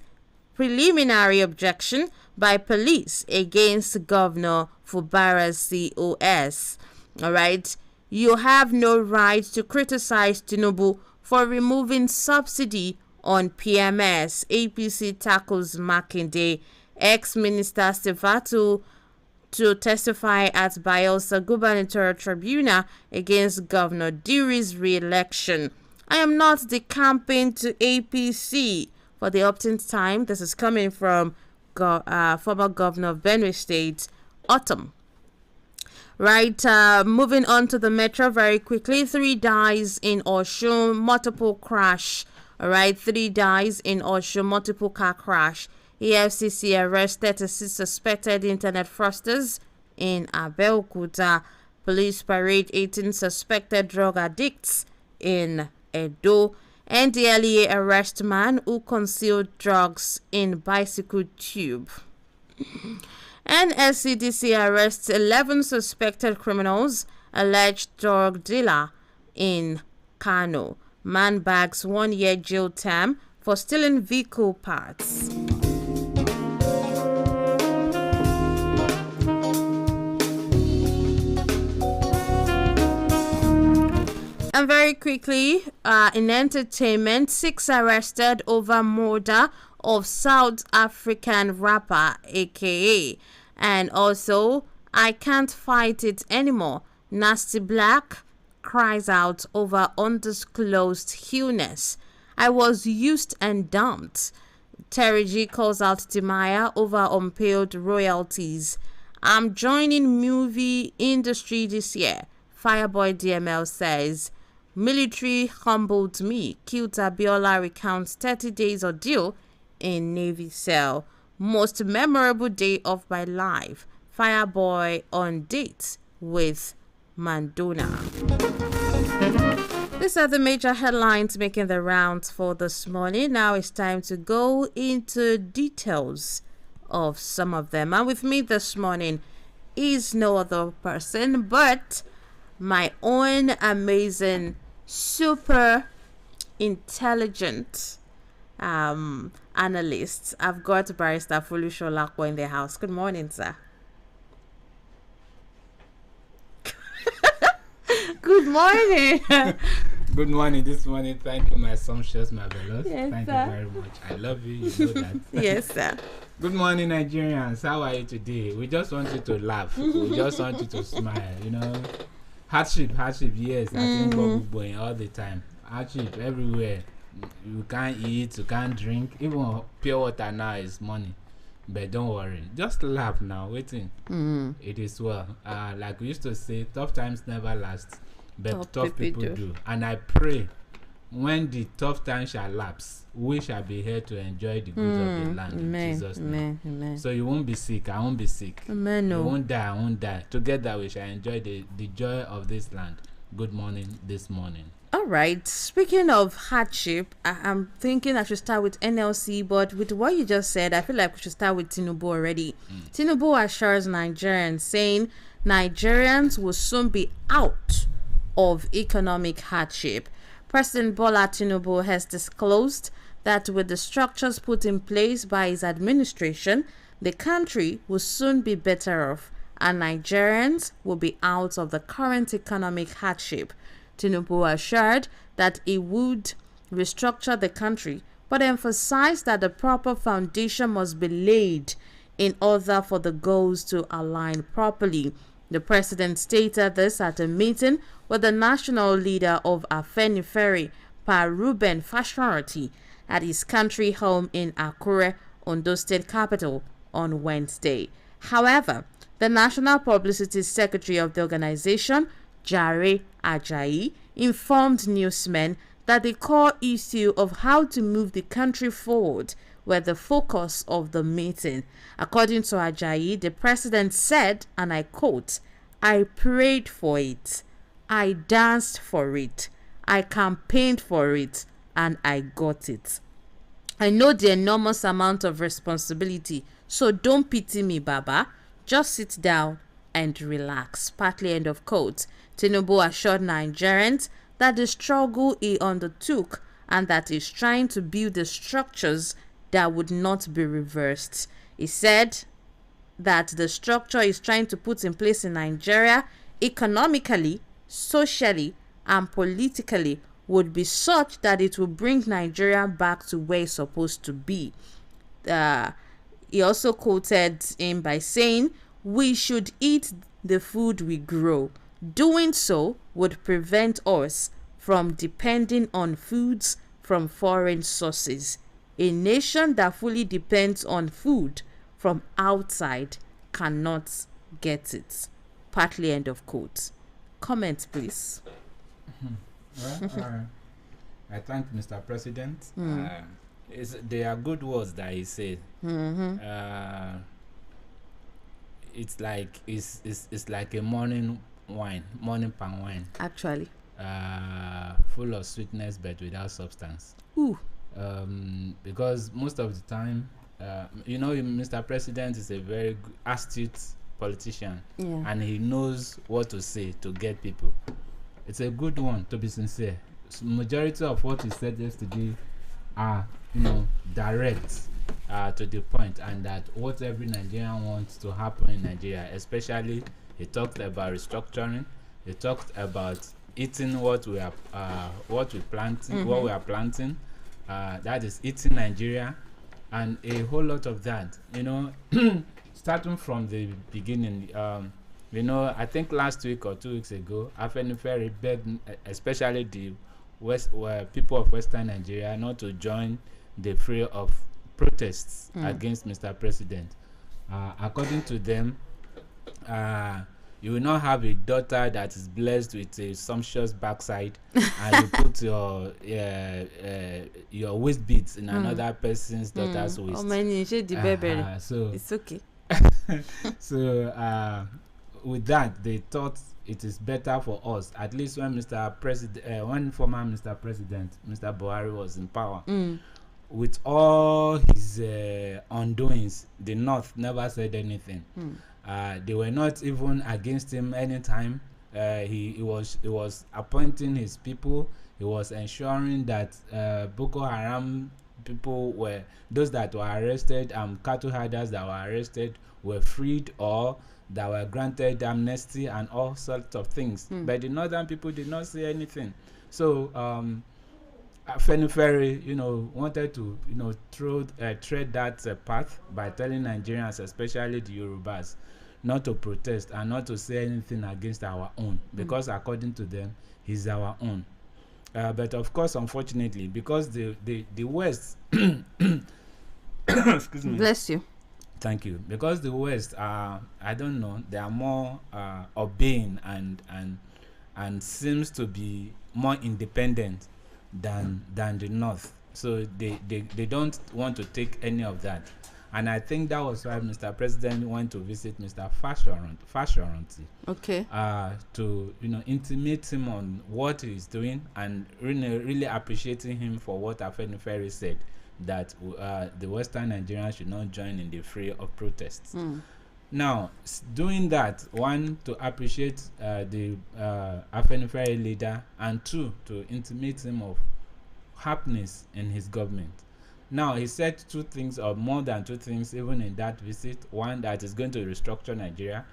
Speaker 15: preliminary objection by police against Governor Fubara's COS. Alright, you have no right to criticize Tinubu for removing subsidy on PMS. APC tackles Makinde. Ex-Minister Stefatu to testify at Bayelsa Gubernatorial Tribunal against Governor Diri's re-election. I am not decamping to APC for the opting time. This is coming from former Governor of Benue State, Autumn. Right, moving on to the metro very quickly. 3 dies in Osun, multiple crash. All right, 3 dies in Osun, multiple car crash. EFCC arrested 36 suspected internet fraudsters in Abeokuta. Police parade 18 suspected drug addicts in Edo. NDLEA arrest man who concealed drugs in bicycle tube. And SCDC arrests 11 suspected criminals, alleged drug dealer in Kano. Man bags 1-year jail term for stealing vehicle parts. And very quickly, in entertainment, 6 arrested over murder of South African rapper, aka. And also, I can't fight it anymore. Nasty Black cries out over undisclosed illness. I was used and dumped. Terry G calls out Timaya over unpaid royalties. I'm joining movie industry this year. Fireboy DML says, military humbled me. Cute Abiola recounts 30 days ordeal in Navy cell. Most memorable day of my life. Fireboy on date with Mandona. These are the major headlines making the rounds for this morning. Now it's time to go into details of some of them. And with me this morning is no other person but my own amazing, super intelligent analyst. I've got Barrister Folusho Lakwa in the house. Good morning, sir. Good morning.
Speaker 16: Good morning this morning. Thank you, my sumptuous marvelous.
Speaker 15: Yes,
Speaker 16: Thank
Speaker 15: sir.
Speaker 16: you very much. I love you. You know that.
Speaker 15: Yes, sir.
Speaker 16: Good morning, Nigerians. How are you today? We just want you to laugh. We just want you to smile. You know, hardship. Yes, I think we're going all the time. Hardship everywhere. You can't eat. You can't drink. Even pure water now is money. But don't worry. Just laugh now. Waiting. It is well. Like we used to say, tough times never last. But tough people do. And I pray when the tough time shall lapse, we shall be here to enjoy the goods of the land.
Speaker 15: Amen.
Speaker 16: In Jesus' name.
Speaker 15: Amen.
Speaker 16: So you won't be sick. I won't be sick.
Speaker 15: Amen.
Speaker 16: You won't die. I won't die. Together we shall enjoy the joy of this land. Good morning this morning.
Speaker 15: All right. Speaking of hardship, I'm thinking I should start with NLC, but with what you just said, I feel like we should start with Tinubu already. Tinubu assures Nigerians, saying Nigerians will soon be out of economic hardship. President Bola Tinubu has disclosed that with the structures put in place by his administration, the country will soon be better off and Nigerians will be out of the current economic hardship. Tinubu assured that he would restructure the country, but emphasized that the proper foundation must be laid in order for the goals to align properly. The president stated this at a meeting with the national leader of Afenifere, Pa Ruben Fashionarity, at his country home in Akure, Ondo State capital, on Wednesday. However, the National Publicity Secretary of the organization, Jare Ajayi, informed newsmen that the core issue of how to move the country forward were the focus of the meeting. According to Ajayi, the president said, and I quote, "I prayed for it, I danced for it, I campaigned for it, and I got it. I know the enormous amount of responsibility, so don't pity me, Baba. Just sit down and relax." Partly end of quote. Tinubu assured Nigerians that the struggle he undertook and that he's trying to build the structures that would not be reversed. He said that the structure he's trying to put in place in Nigeria economically, socially, and politically would be such that it will bring Nigeria back to where it's supposed to be. He also quoted him by saying, "We should eat the food we grow. Doing so would prevent us from depending on foods from foreign sources. A nation that fully depends on food from outside cannot get it." Partly end of quote. Comment, please.
Speaker 16: Well, I thank Mr. President. They are good words that he said. It's like a morning palm wine.
Speaker 15: Actually.
Speaker 16: Full of sweetness but without substance.
Speaker 15: Ooh.
Speaker 16: Because most of the time, Mr. President is a very astute politician, and he knows what to say to get people. It's a good one, to be sincere. Majority of what he said yesterday are, direct to the point, and that what every Nigerian wants to happen in Nigeria. Especially, he talked about restructuring. He talked about eating what we are planting, what we are planting. That is eating Nigeria, and a whole lot of that. Starting from the beginning. I think last week or 2 weeks ago, I-FLIER begged, especially the people of Western Nigeria, not to join the fray of protests against Mr. President. According to them, you will not have a daughter that is blessed with a sumptuous backside and you put your waist beads in another person's daughter's waist.
Speaker 15: So it's okay.
Speaker 16: So with that, they thought it is better for us, at least when when former Mr. President, Mr. Buhari, was in power. With all his undoings, the North never said anything. They were not even against him anytime. He was appointing his people. He was ensuring that Boko Haram people were, those that were arrested, cattle herders that were arrested, were freed or that were granted amnesty and all sorts of things. But the northern people did not say anything. So I-FLIER, wanted to, tread that path by telling Nigerians, especially the Yorubas, not to protest and not to say anything against our own, because according to them, he's our own. But of course, unfortunately, because the West, excuse me.
Speaker 15: Bless you.
Speaker 16: Thank you. Because the West are, I don't know, they are more obeying and seems to be more independent than the North. So they don't want to take any of that. And I think that was why Mr. President went to visit Mr. Fashoranti.
Speaker 15: Okay.
Speaker 16: To intimate him on what he's doing and really appreciating him for what I-FLIER said, that the Western Nigerians should not join in the fray of protests. Now, doing that, one, to appreciate the I-FLIER leader, and two, to intimate him of happiness in his government. Now, he said two things, or more than two things, even in that visit. One, that is going to restructure Nigeria.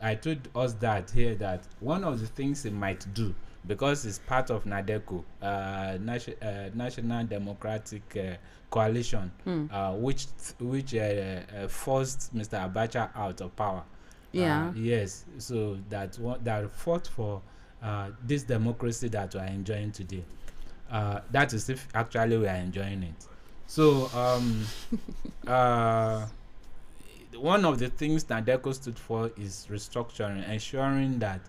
Speaker 16: I told us that here, that one of the things he might do, because it's part of NADECO, National Democratic Coalition, which forced Mr. Abacha out of power.
Speaker 15: Yeah.
Speaker 16: Yes. So that fought for this democracy that we are enjoying today. That is if actually we are enjoying it. So one of the things NADECO stood for is restructuring, ensuring that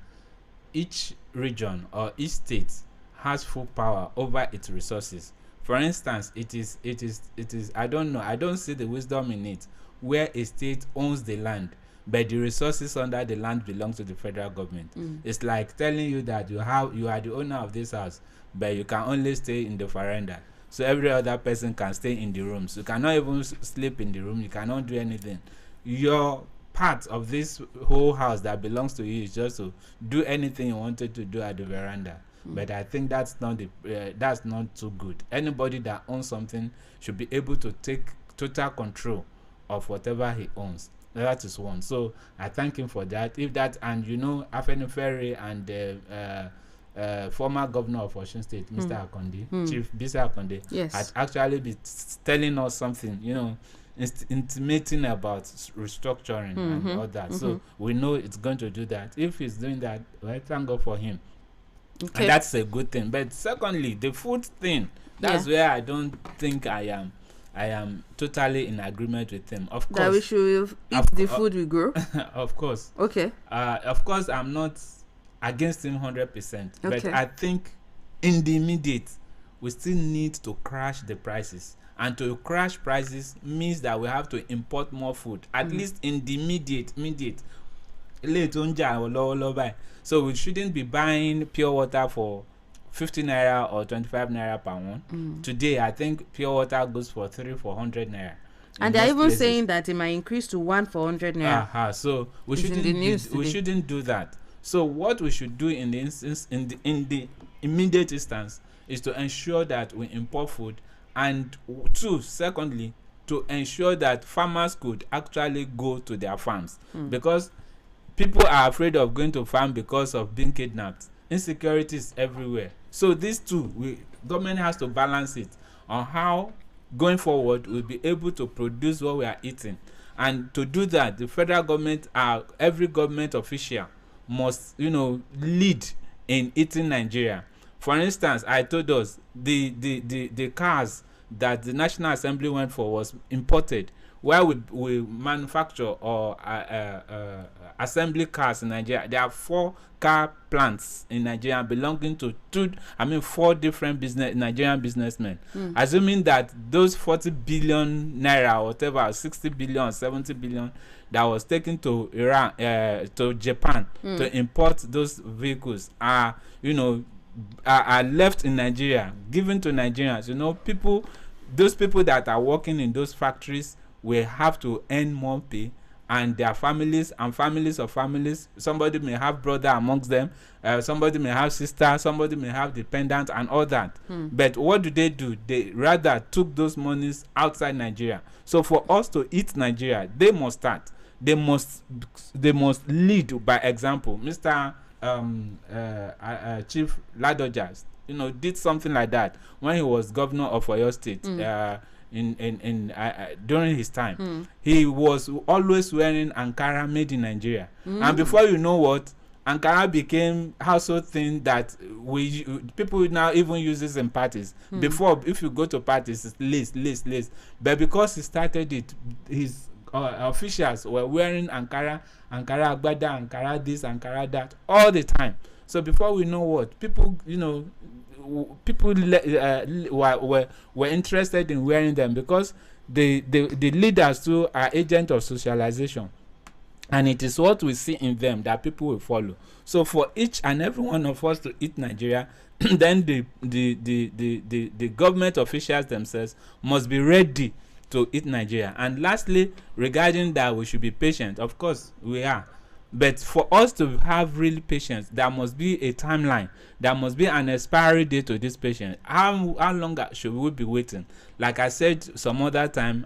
Speaker 16: each region or each state has full power over its resources. For instance, it is I don't know, I don't see the wisdom in it where a state owns the land but the resources under the land belong to the federal government. It's like telling you that you are the owner of this house, but you can only stay in the veranda. So every other person can stay in the rooms. You cannot even sleep in the room. You cannot do anything. Your part of this whole house that belongs to you is just to do anything you wanted to do at the veranda. But I think that's not too good. Anybody that owns something should be able to take total control of whatever he owns. That is one. So I thank him for that. If that, and I-FLIER and former governor of Osun State, Mr. Akonde, Chief Bisa Akonde, had actually been telling us something, intimating about restructuring and all that. So we know it's going to do that. If he's doing that, well, thank God for him. Okay. And that's a good thing. But secondly, the food thing, that's where I don't think I am totally in agreement with him. Of course,
Speaker 15: that we should eat the food we grow.
Speaker 16: Of course.
Speaker 15: Okay.
Speaker 16: Of course, I'm not against him 100%. But I think in the immediate, we still need to crash the prices. And to crash prices means that we have to import more food, at least in the immediate. So we shouldn't be buying pure water for 50 naira or 25 naira per one. Today, I think pure water goes for 300-400 naira.
Speaker 15: And they're even saying that it might increase to 1-400 naira.
Speaker 16: So we shouldn't do that. So what we should do in the immediate instance is to ensure that we import food, and secondly, to ensure that farmers could actually go to their farms, because people are afraid of going to farm because of being kidnapped. insecurity is everywhere. So these two, government has to balance it on how going forward we'll be able to produce what we are eating. And to do that, the federal government, every government official must, lead in eating Nigeria. For instance, I told us the cars that the National Assembly went for was imported, where we manufacture or assembly cars in Nigeria. There are 4 car plants in Nigeria belonging to 4 different Nigerian businessmen. Assuming that those 40 billion naira or whatever, 60 billion, 70 billion that was taken to Iran, to Japan to import those vehicles are left in Nigeria, given to Nigerians. Those people that are working in those factories will have to earn more pay, and their families and families of families. Somebody may have brother amongst them, somebody may have sister, somebody may have dependent and all that. But what do? They rather took those monies outside Nigeria. So for us to eat Nigeria, they must start. They must lead by example. Mr. Chief Ladoja, did something like that when he was governor of Oyo State. During his time, he was always wearing Ankara made in Nigeria, and before you know what, Ankara became household thing that people now even uses in parties. Before, if you go to parties, it's lace. But because he started it, his officials were wearing Ankara agbada, Ankara this, Ankara that all the time. So before we know what, people were interested in wearing them, because the leaders too are agents of socialization, and it is what we see in them that people will follow. So for each and every one of us to eat Nigeria, then the government officials themselves must be ready to eat Nigeria. And lastly, regarding that we should be patient, of course we are. But for us to have real patience, there must be a timeline. There must be an expiry date to this patience. How long should we be waiting? Like I said some other time,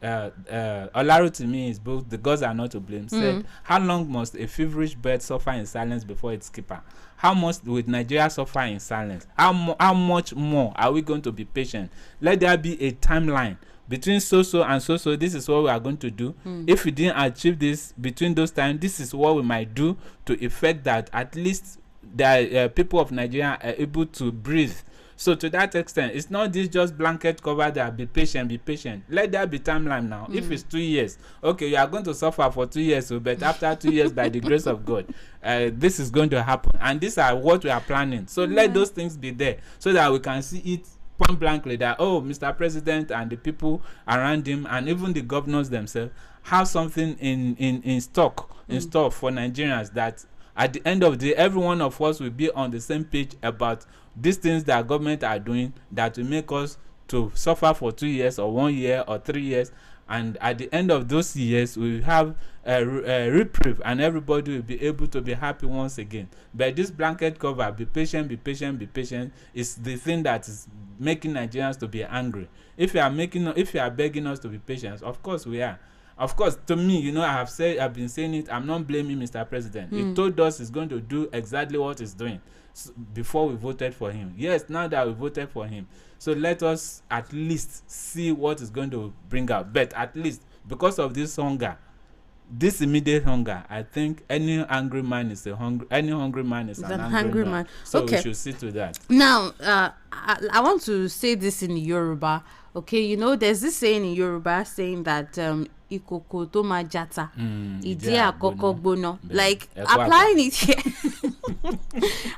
Speaker 16: Olaru to me is both the gods are not to blame. Said, how long must a feverish bird suffer in silence before its keeper? How much would Nigeria suffer in silence? How much more are we going to be patient? Let there be a timeline. Between so and so, this is what we are going to do. If we didn't achieve this between those times, this is what we might do to effect that at least the people of Nigeria are able to breathe. So to that extent, it's not this just blanket cover that be patient. Let there be timeline now. If it's 2 years, okay, you are going to suffer for 2 years, but after 2 years, by the grace of God, this is going to happen. And these are what we are planning. So let those things be there so that we can see it point blankly that, Mr. President and the people around him and even the governors themselves have something in store for Nigerians, that at the end of the day, every one of us will be on the same page about these things that government are doing that will make us to suffer for 2 years or 1 year or 3 years. And at the end of those years, we will have a reprieve, and everybody will be able to be happy once again. But this blanket cover, be patient, is the thing that is making Nigerians to be angry. If you are begging us to be patient, of course we are. Of course, to me, I've been saying it. I'm not blaming Mr. President. He told us he's going to do exactly what he's doing before we voted for him. Yes, now that we voted for him, so let us at least see what is going to bring out. But at least because of this hunger, this immediate hunger, I think any hungry man is an hungry man. So we should see to that.
Speaker 15: Now, I want to say this in Yoruba. Okay, there's this saying in Yoruba saying that ikoko to ma jata, ide akoko gbono. Like applying it here,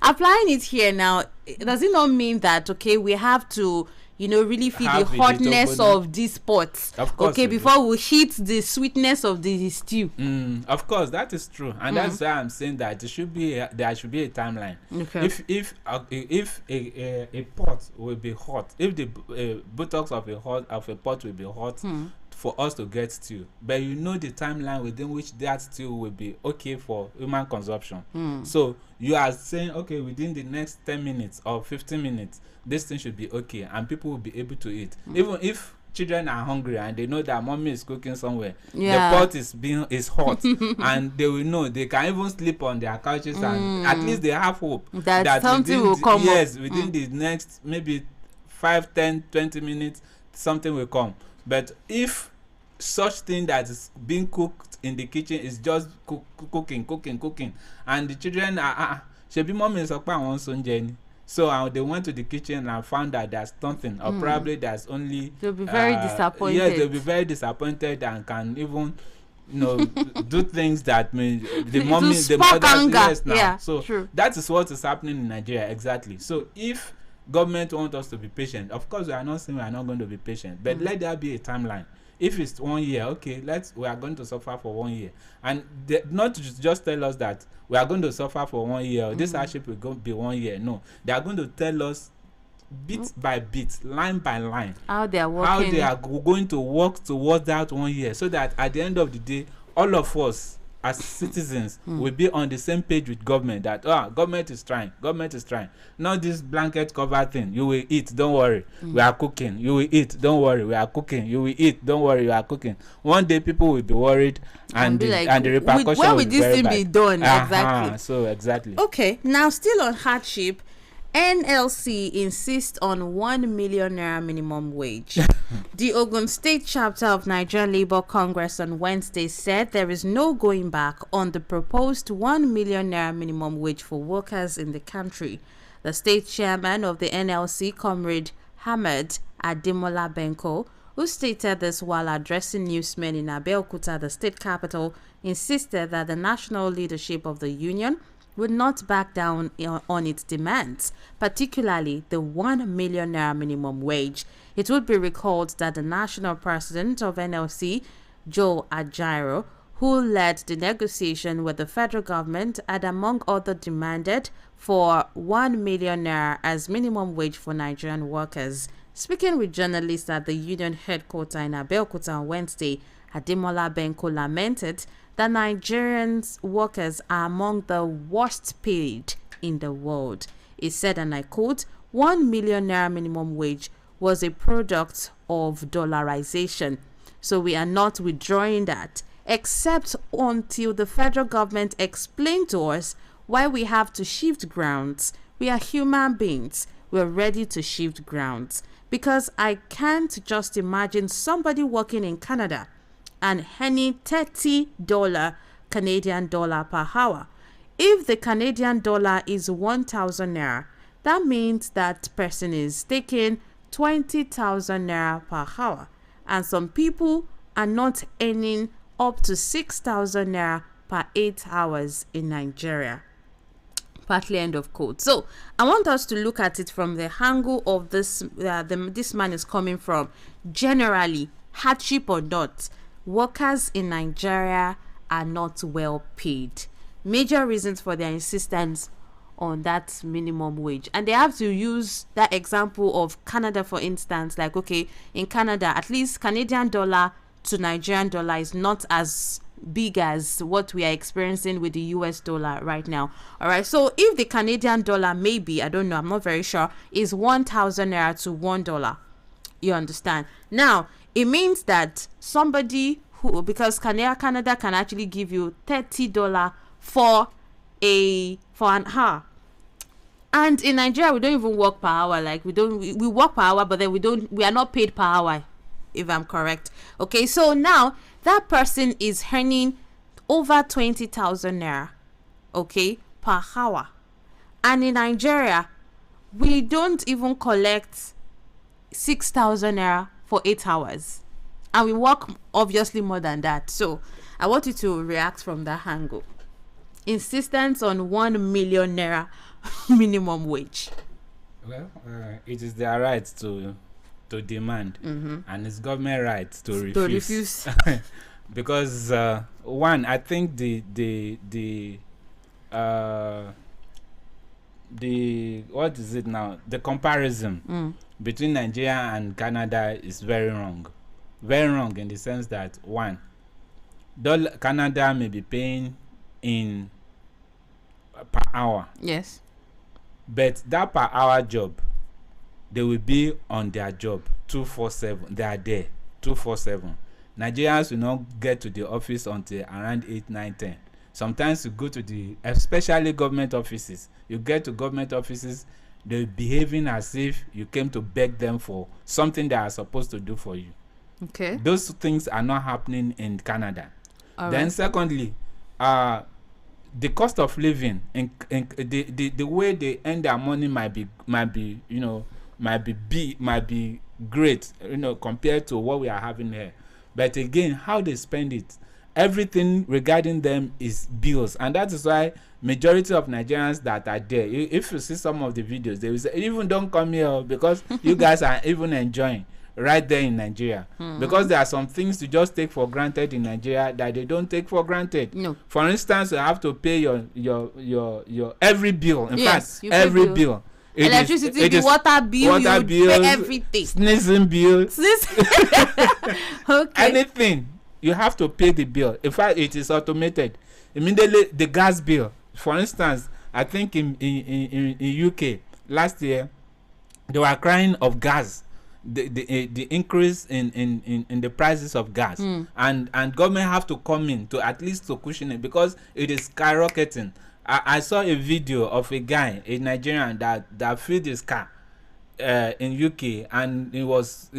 Speaker 15: applying it here now. Does it not mean that we have to really feel the hotness of these pots, before we hit the sweetness of the stew?
Speaker 16: Of course, that is true, and that's why I'm saying that there should be a timeline. If a pot will be hot, if the buttocks of a pot will be hot for us to get stew, but the timeline within which that stew will be okay for human consumption. So you are saying, within the next 10 minutes or 15 minutes, this thing should be okay and people will be able to eat. Even if children are hungry and they know that mommy is cooking somewhere,
Speaker 15: Yeah.
Speaker 16: the pot is hot, and they will know they can even sleep on their couches, and at least they have hope
Speaker 15: that something will come up.
Speaker 16: Within the next maybe 5, 10, 20 minutes something will come. But if such thing that is being cooked in the kitchen is just cooking, and the children are shebi mommy is okpa won sonje ni, so they went to the kitchen and found that there's nothing, or probably there's only,
Speaker 15: they'll be very disappointed.
Speaker 16: Yes, they'll be very disappointed and can even do things that may the mommy, the mother, yes, now.
Speaker 15: Yeah,
Speaker 16: so
Speaker 15: true.
Speaker 16: that is what is happening in Nigeria exactly. So if government want us to be patient, of course we are not saying we are not going to be patient, but let there be a timeline. If it's 1 year, okay, we are going to suffer for 1 year, and not to just tell us that we are going to suffer for 1 year, or this hardship will go be 1 year. No, they are going to tell us bit by bit, line by line,
Speaker 15: how they are working,
Speaker 16: how they are going to work towards that 1 year, so that at the end of the day, all of us as citizens will be on the same page with government, that government is trying, not this blanket cover thing. You will eat, don't worry, we are cooking. You will eat, don't worry, we are cooking. You will eat, don't worry, we are cooking. One day people will be worried, and the repercussion
Speaker 15: when
Speaker 16: will
Speaker 15: will this thing be done? Exactly.
Speaker 16: So exactly.
Speaker 15: Okay, now still on hardship, NLC insists on 1 million naira minimum wage. The Ogun State chapter of Nigerian Labour Congress on Wednesday said there is no going back on the proposed 1 million naira minimum wage for workers in the country. The state chairman of the NLC, Comrade Hamad Ademola Benko, who stated this while addressing newsmen in Abeokuta, the state capital, insisted that the national leadership of the union would not back down on its demands, particularly the 1 million naira minimum wage. It would be recalled that the national president of NLC, Joe Ajaero, who led the negotiation with the federal government, had among other demanded for 1 million naira as minimum wage for Nigerian workers. Speaking with journalists at the union headquarters in Abeokuta on Wednesday, Ademola Benko lamented that Nigerians workers are among the worst paid in the world. He said, and I quote, 1 million naira minimum wage was a product of dollarization. So we are not withdrawing that, except until the federal government explain to us why we have to shift grounds. We are human beings. We're ready to shift grounds. Because I can't just imagine somebody working in Canada and earning $30 Canadian dollar per hour. If the Canadian dollar is 1,000 naira, that means that person is taking 20,000 naira per hour. And some people are not earning up to 6,000 naira per 8 hours in Nigeria. Partly end of quote. So I want us to look at it from the angle of this man is coming from. Generally, hardship or not, workers in Nigeria are not well paid. Major reasons for their insistence on that minimum wage, and they have to use that example of Canada, for instance. Like, okay, in Canada, at least Canadian dollar to Nigerian dollar is not as big as what we are experiencing with the US dollar right now. All right, so if the Canadian dollar, maybe, I don't know, I'm not very sure, is 1,000 naira to $1, you understand? Now it means that somebody who, because Canada can actually give you $30 for an hour. And in Nigeria, we don't even work per hour. Like, we work per hour, but then we are not paid per hour, if I'm correct. Okay, so now that person is earning over 20,000 naira, okay, per hour. And in Nigeria, we don't even collect 6,000 naira for 8 hours. And we work obviously more than that. So I want you to react from that angle. Insistence on 1 million naira minimum wage.
Speaker 16: Well, it is their right to demand, and it's government right to refuse. Because one, I think the what is it now? The comparison between Nigeria and Canada is very wrong. Very wrong in the sense that, one, Canada may be paying in per hour.
Speaker 15: Yes.
Speaker 16: But that per hour job they will be on their job 247. They are there 247. Nigerians will not get to the office until around 8, 9, 10. Sometimes you go to the, especially government offices, you get to government offices, they're behaving as if you came to beg them for something they are supposed to do for you.
Speaker 15: Okay.
Speaker 16: Those things are not happening in Canada.
Speaker 15: All
Speaker 16: Then
Speaker 15: right.
Speaker 16: secondly, the cost of living in the way they earn their money might be great, compared to what we are having here. But again, how they spend it, everything regarding them is bills, and that is why majority of Nigerians that are there, if you see some of the videos, they will say, even don't come here because you guys are even enjoying right there in Nigeria. Because there are some things you just take for granted in Nigeria that they don't take for granted.
Speaker 15: No.
Speaker 16: For instance, you have to pay your every bill. In
Speaker 15: Yes,
Speaker 16: fact,
Speaker 15: you pay
Speaker 16: every
Speaker 15: bill.
Speaker 16: bill.
Speaker 15: Electricity, the water bill, you pay everything.
Speaker 16: Sneezing bill.
Speaker 15: Okay.
Speaker 16: Anything, you have to pay the bill. In fact, it is automated. Immediately, the gas bill. For instance, I think in UK last year, they were crying of gas. The increase in the prices of gas, and government have to come in to at least to cushion it because it is skyrocketing. I saw a video of a guy, a Nigerian that filled his car in UK, and he was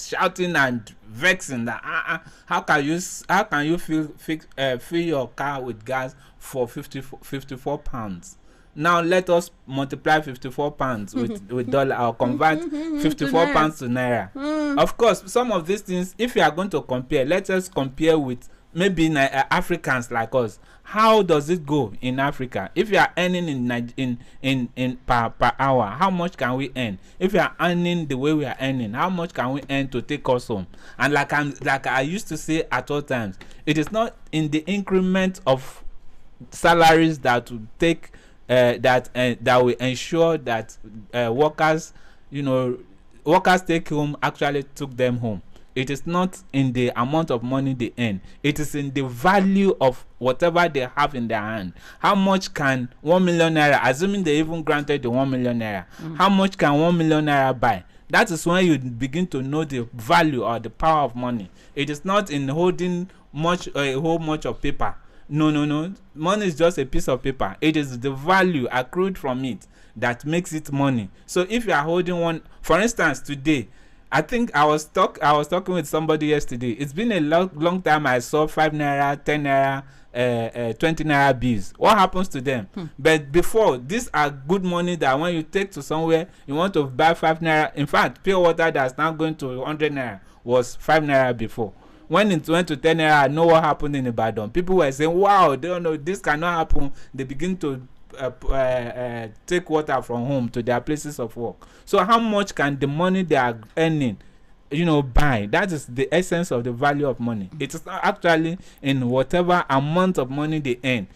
Speaker 16: shouting and vexing that how can you fill your car with gas for 54 pounds. Now let us multiply 54 pounds with dollar, or convert 54 pounds to naira. Of course, some of these things, if you are going to compare, let us compare with maybe Africans like us. How does it go in Africa? If you are earning in per hour, how much can we earn? If you are earning the way we are earning, how much can we earn to take us home? And like I used to say at all times, it is not in the increment of salaries that will take that will ensure that workers take home actually took them home. It is not in the amount of money they earn. It is in the value of whatever they have in their hand. How much can 1 million naira, assuming they even granted the 1 million naira, how much can 1 million naira buy? That is when you begin to know the value or the power of money. It is not in holding a whole much of paper. No. Money is just a piece of paper. It is the value accrued from it that makes it money. So if you are holding one, for instance, today, I think I was talking with somebody yesterday. It's been a long time I saw 5 naira, 10 naira, 20 naira bills. What happens to them? But before, these are good money that when you take to somewhere, you want to buy 5 naira. In fact, pure water that's now going to 100 naira was 5 naira before. When it went to 10 naira, I know what happened in Ibadan. People were saying, wow, they don't know, this cannot happen. They begin to take water from home to their places of work. So how much can the money they are earning buy? That is the essence of the value of money. It is not actually in whatever amount of money they earn.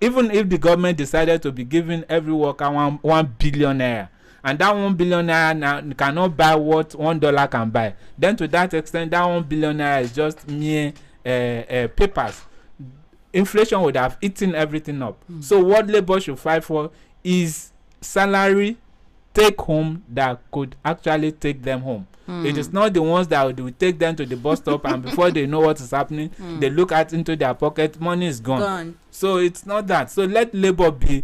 Speaker 16: Even if the government decided to be giving every worker 1 billion naira, and that 1 billion naira now cannot buy what $1 can buy, then to that extent that 1 billion naira is just mere papers. Inflation would have eaten everything up. So what labor should fight for is salary take home that could actually take them home. It is not the ones that will take them to the bus stop and before they know what is happening, they look into their pocket, money is gone. So it's not that. So let labor be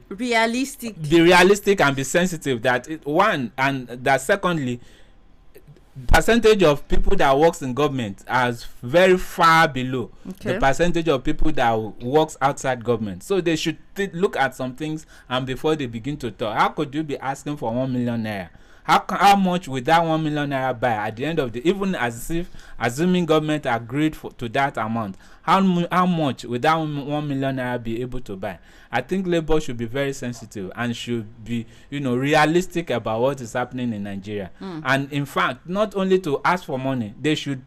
Speaker 15: realistic.
Speaker 16: Be realistic and be sensitive. That one, and that secondly, percentage of people that works in government is very far below the percentage of people that works outside government. So they should look at some things, and before they begin to talk, how could you be asking for 1 million naira? How much would that 1 million naira buy at the end of the, even as if assuming government agreed to that amount, how much would that 1 million naira be able to buy? I think labor should be very sensitive and should be realistic about what is happening in Nigeria. And in fact, not only to ask for money, they should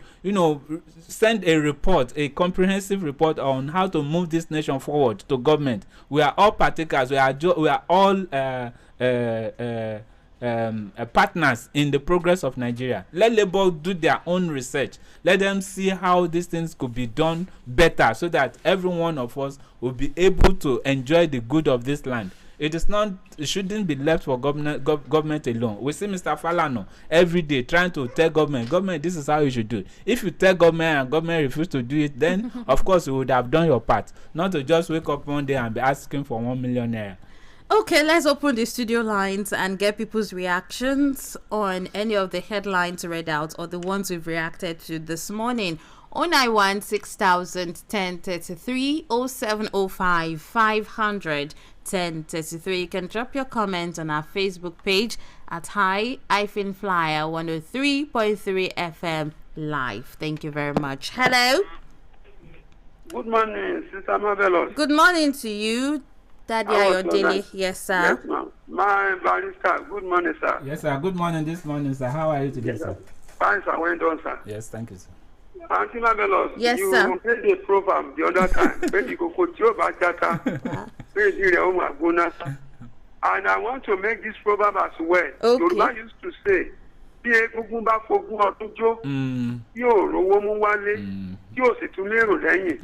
Speaker 16: send a report, a comprehensive report on how to move this nation forward to government. We are all partakers. We are all partners in the progress of Nigeria. Let labor do their own research. Let them see how these things could be done better, so that every one of us will be able to enjoy the good of this land. It is not. It shouldn't be left for government alone. We see Mr. Falano every day trying to tell government, this is how you should do it. If you tell government and government refuse to do it, then of course you would have done your part. Not to just wake up one day and be asking for 1 million naira.
Speaker 15: Okay, let's open the studio lines and get people's reactions on any of the headlines read out or the ones we've reacted to this morning. 091 6000 1033 0705 500 1033. You can drop your comments on our Facebook page at Hi-FLIER 103.3 FM live. Thank you very much. Hello.
Speaker 17: Good morning, Sister Marvelous.
Speaker 15: Good morning to you, Daddy Ayodele. Yes, sir.
Speaker 17: Yes, ma'am. My barrister. Good morning, sir.
Speaker 16: Yes, sir. Good morning this morning, sir. How are you today, sir?
Speaker 17: Fine, sir. Well done, sir.
Speaker 16: Yes, thank you, sir.
Speaker 17: Auntie Marvelous,
Speaker 15: yes,
Speaker 17: you
Speaker 15: sir.
Speaker 17: played the proverb the other time. And I want to make this proverb as well.
Speaker 15: Okay.
Speaker 17: Yoruba used to say, bí egungun bá fogún ọdún jó, yóò rówó mú wálé, yóò sì tún lérò lẹ́yìn.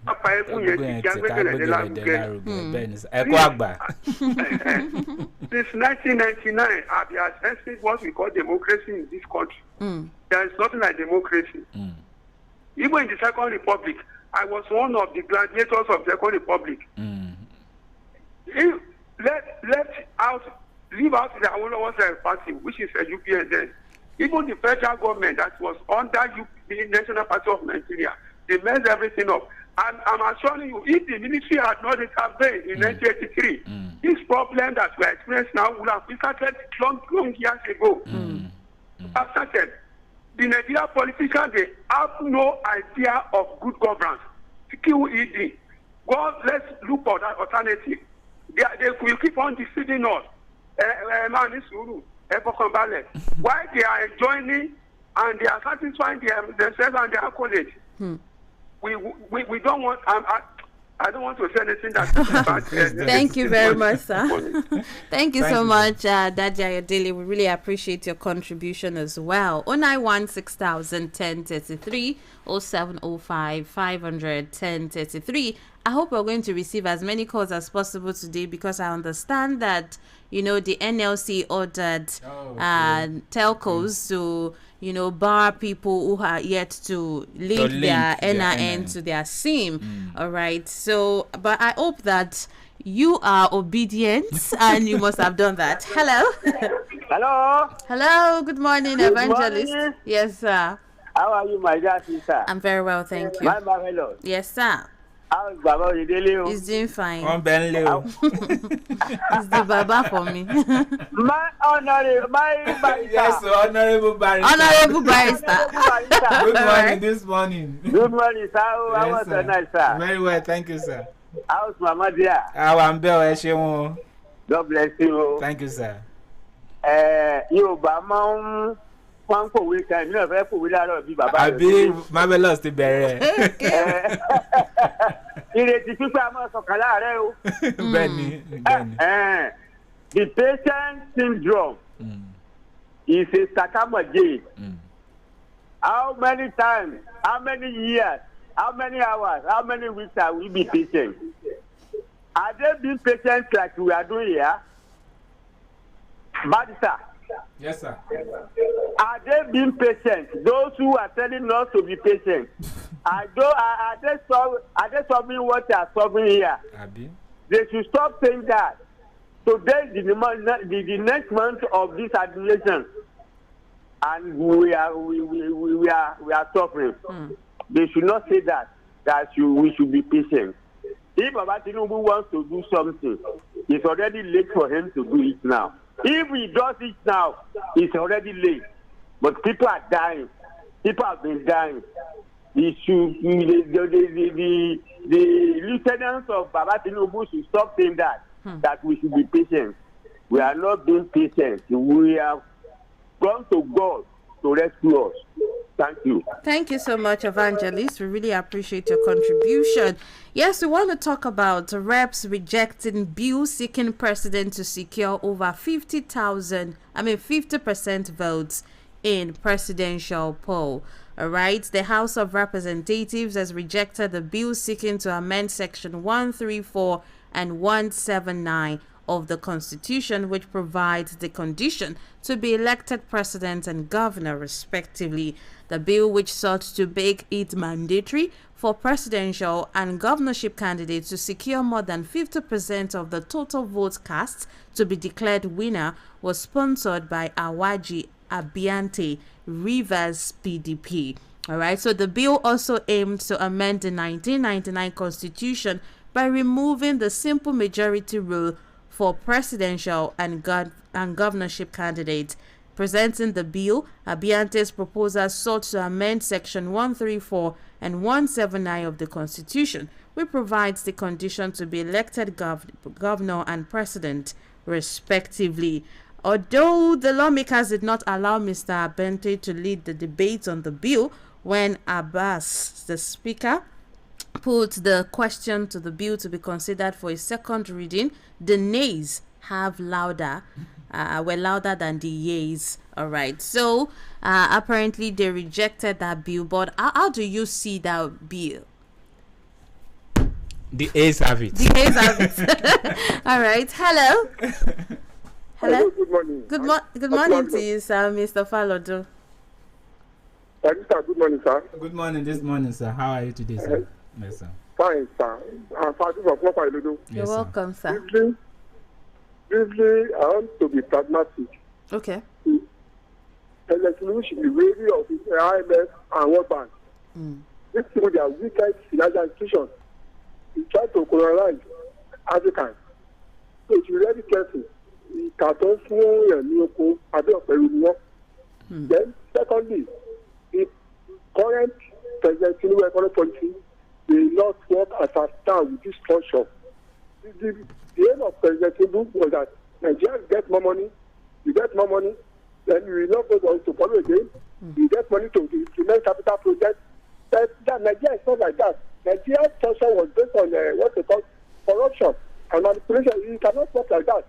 Speaker 17: Pápá egun yẹn ti já gbẹ́gẹ̀lẹ̀ lárugẹ. Since 1999, I've been assessing what we call democracy in this country. There is nothing like democracy. Even in the Second Republic, I was one of the gladiators of the Second Republic. If leave out the Awolowo's party, which is a UPND. Even the federal government that was under the National Party of Nigeria, they messed everything up. And I'm assuring you, if the ministry had not intervened in 1983, this problem that we experience now would have been started long years ago. Started. The Nigerian politicians, they have no idea of good governance. QED. God, let's look for that alternative. They will keep on deceiving us. Why they are enjoying and they are satisfying themselves and their accolades. We don't want. I don't want to say anything that is bad.
Speaker 15: Thank you very much, sir. Thank you so much, Daddy Ayodele. We really appreciate your contribution as well. 091 6000 1033 0705 500 1033. I hope we're going to receive as many calls as possible today because I understand that, the NLC ordered telcos to, bar people who are yet to link their NIN to their SIM. All right. So, but I hope that you are obedient and you must have done that. Hello.
Speaker 17: Hello.
Speaker 15: Hello. Good morning,
Speaker 17: Good
Speaker 15: Evangelist.
Speaker 17: morning.
Speaker 15: Yes, sir.
Speaker 17: How are you, my dear sister?
Speaker 15: I'm very well, thank you.
Speaker 17: My Marvelous.
Speaker 15: Yes, sir.
Speaker 17: How's Baba Odedele?
Speaker 15: He's doing fine.
Speaker 16: On Benleo.
Speaker 15: He's the Baba for me.
Speaker 17: My honorable, my barrister.
Speaker 16: Yes, honorable barrister.
Speaker 15: Honorable barrister.
Speaker 16: Good morning this morning.
Speaker 17: Good morning, sir. How was the night, sir?
Speaker 16: Very well, thank you, sir.
Speaker 17: How's Mama dear?
Speaker 16: I'm Bill.
Speaker 17: God bless you.
Speaker 16: Thank you, sir.
Speaker 17: Yorùbá máa ń pòwe kan ìmílẹ̀ fẹ́ pòwe láàárọ̀ bí bàbá rẹ̀.
Speaker 16: Àbí Marvelous ti bẹ̀rẹ̀.
Speaker 17: Ìrètí pípẹ́ a máa sọ̀kan láàárẹ̀ o.
Speaker 16: Bẹ́ẹ̀ni.
Speaker 17: The patient syndrome is a sarcasm. How many times, how many years, how many hours, how many weeks are we be patient? Are they being patient like we are doing here? Barrister.
Speaker 16: Yes, sir.
Speaker 17: Are they being patient? Those who are telling us to be patient. Are they solving what they are solving here?
Speaker 16: Abi.
Speaker 17: They should stop saying that. Today is the next month of this administration, and we are suffering. They should not say that we should be patient. If Baba Tinubu wants to do something, it's already late for him to do it now. If he does it now, it's already late. But people are dying. People have been dying. The lieutenants of Baba Tinubu should stop saying that we should be patient. We are not being patient. We are gone to God to rescue us. Thank you.
Speaker 15: Thank you so much, Evangelist. We really appreciate your contribution. Yes, we want to talk about reps rejecting bill seeking president to secure over 50% votes in presidential poll. All right. The House of Representatives has rejected the bill seeking to amend Section 134 and 179 of the Constitution, which provides the condition to be elected president and governor, respectively. The bill, which sought to make it mandatory for presidential and governorship candidates to secure more than 50% of the total votes cast to be declared winner, was sponsored by Awaji Abiante, Rivers PDP. All right, so the bill also aimed to amend the 1999 Constitution by removing the simple majority rule for presidential and governorship candidates. Presenting the bill, Abiante's proposal sought to amend Section 134 and 179 of the Constitution, which provides the condition to be elected governor and president, respectively. Although the lawmakers did not allow Mr. Abente to lead the debate on the bill, when Abbas, the speaker, put the question to the bill to be considered for a second reading, the nays were louder than the yeas. All right, so apparently they rejected that bill. But how do you see that bill?
Speaker 16: The A's have it.
Speaker 15: The A's have it. All right. Hello. Hello.
Speaker 18: Good morning.
Speaker 15: Good morning to you, sir, Mr. Falodo.
Speaker 18: Good morning, sir.
Speaker 16: Good morning this morning, sir. How are you today, sir? Yes, sir.
Speaker 18: Fine, sir. I'm Fadu from Papa.
Speaker 15: You're welcome, sir.
Speaker 18: Briefly, I want to be pragmatic.
Speaker 15: Okay.
Speaker 18: Election should be wary of the IMF and World Bank. These people, they are wicked financial institutions. They try to colonize Africans. So if you're very careful, you can't Then, secondly, the current President Tinubu economic policy will not work as a star with this structure. The aim of President Tinubu was that Nigeria will get more money, then we will not go to follow again. We get money to implement capital projects. That Nigeria is not like that. Nigeria's structure was based on what they call corruption and manipulation. It cannot work like that.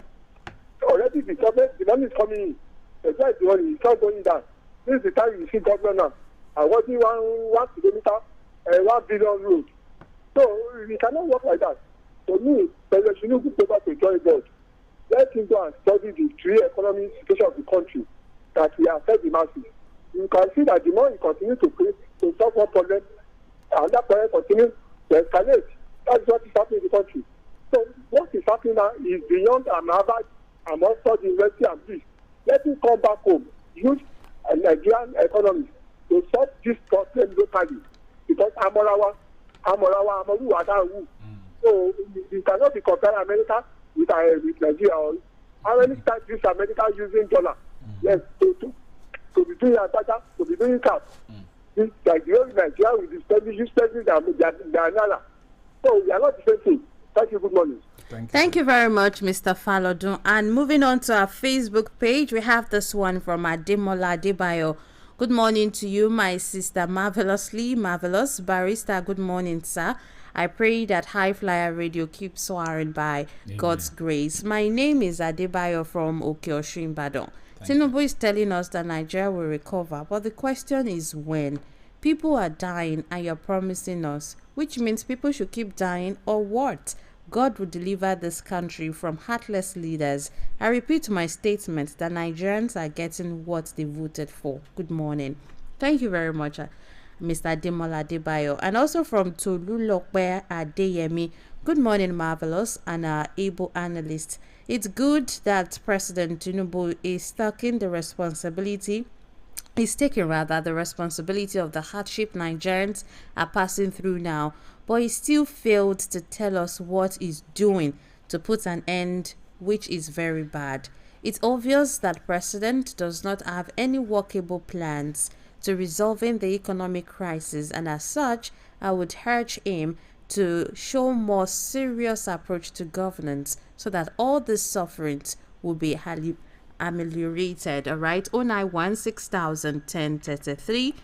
Speaker 18: Already the government, the money is coming in. The guy is the money, it's not going down. This is the time you see government now. I was in 1 kilometer, 1 billion road. So we cannot work like that. For me, President Tinubu go back to join board. Let him go and study the three economic situation of the country that will affect the masses. You can see that the more you continue to pay to solve one problem, another problem continues to escalate. That's what is happening in the country. So what is happening now is beyond Ahmad and also the university and peace. Let him come back home, use a Nigerian economy to solve this problem locally. Because Amorawa, Amoru, Adawu. So you cannot be comparing America with Nigeria. How many times use America using dollar? Yes, to be doing Abacha, to be doing cap. Like the old Nigeria with the spending their naira. So we are not the same thing. Thank you. Good morning.
Speaker 15: Thank you very much, Mr. Falodun. And moving on to our Facebook page, we have this one from Ademola Adebayo. Good morning to you, my sister. Marvelously marvelous. Barista, good morning, sir. I pray that I-FLIER Radio keeps soaring by God's grace. My name is Adebayo from Okeoshin, Ibadan. Tinubu is telling us that Nigeria will recover, but the question is when. People are dying and you're promising us, which means people should keep dying, or what? God will deliver this country from heartless leaders. I repeat my statement that Nigerians are getting what they voted for. Good morning. Thank you very much, Mr. Ademola Adebayo. And also from Tolulope Adeyemi. Good morning, marvelous and our able analyst. It's good that President Tinubu is taking the responsibility of the hardship Nigerians are passing through now, but he still failed to tell us what he's doing to put an end, which is very bad. It's obvious that President does not have any workable plans to resolving the economic crisis, and as such, I would urge him to show more serious approach to governance so that all these sufferings will be ameliorated. All right, 091 6000 1033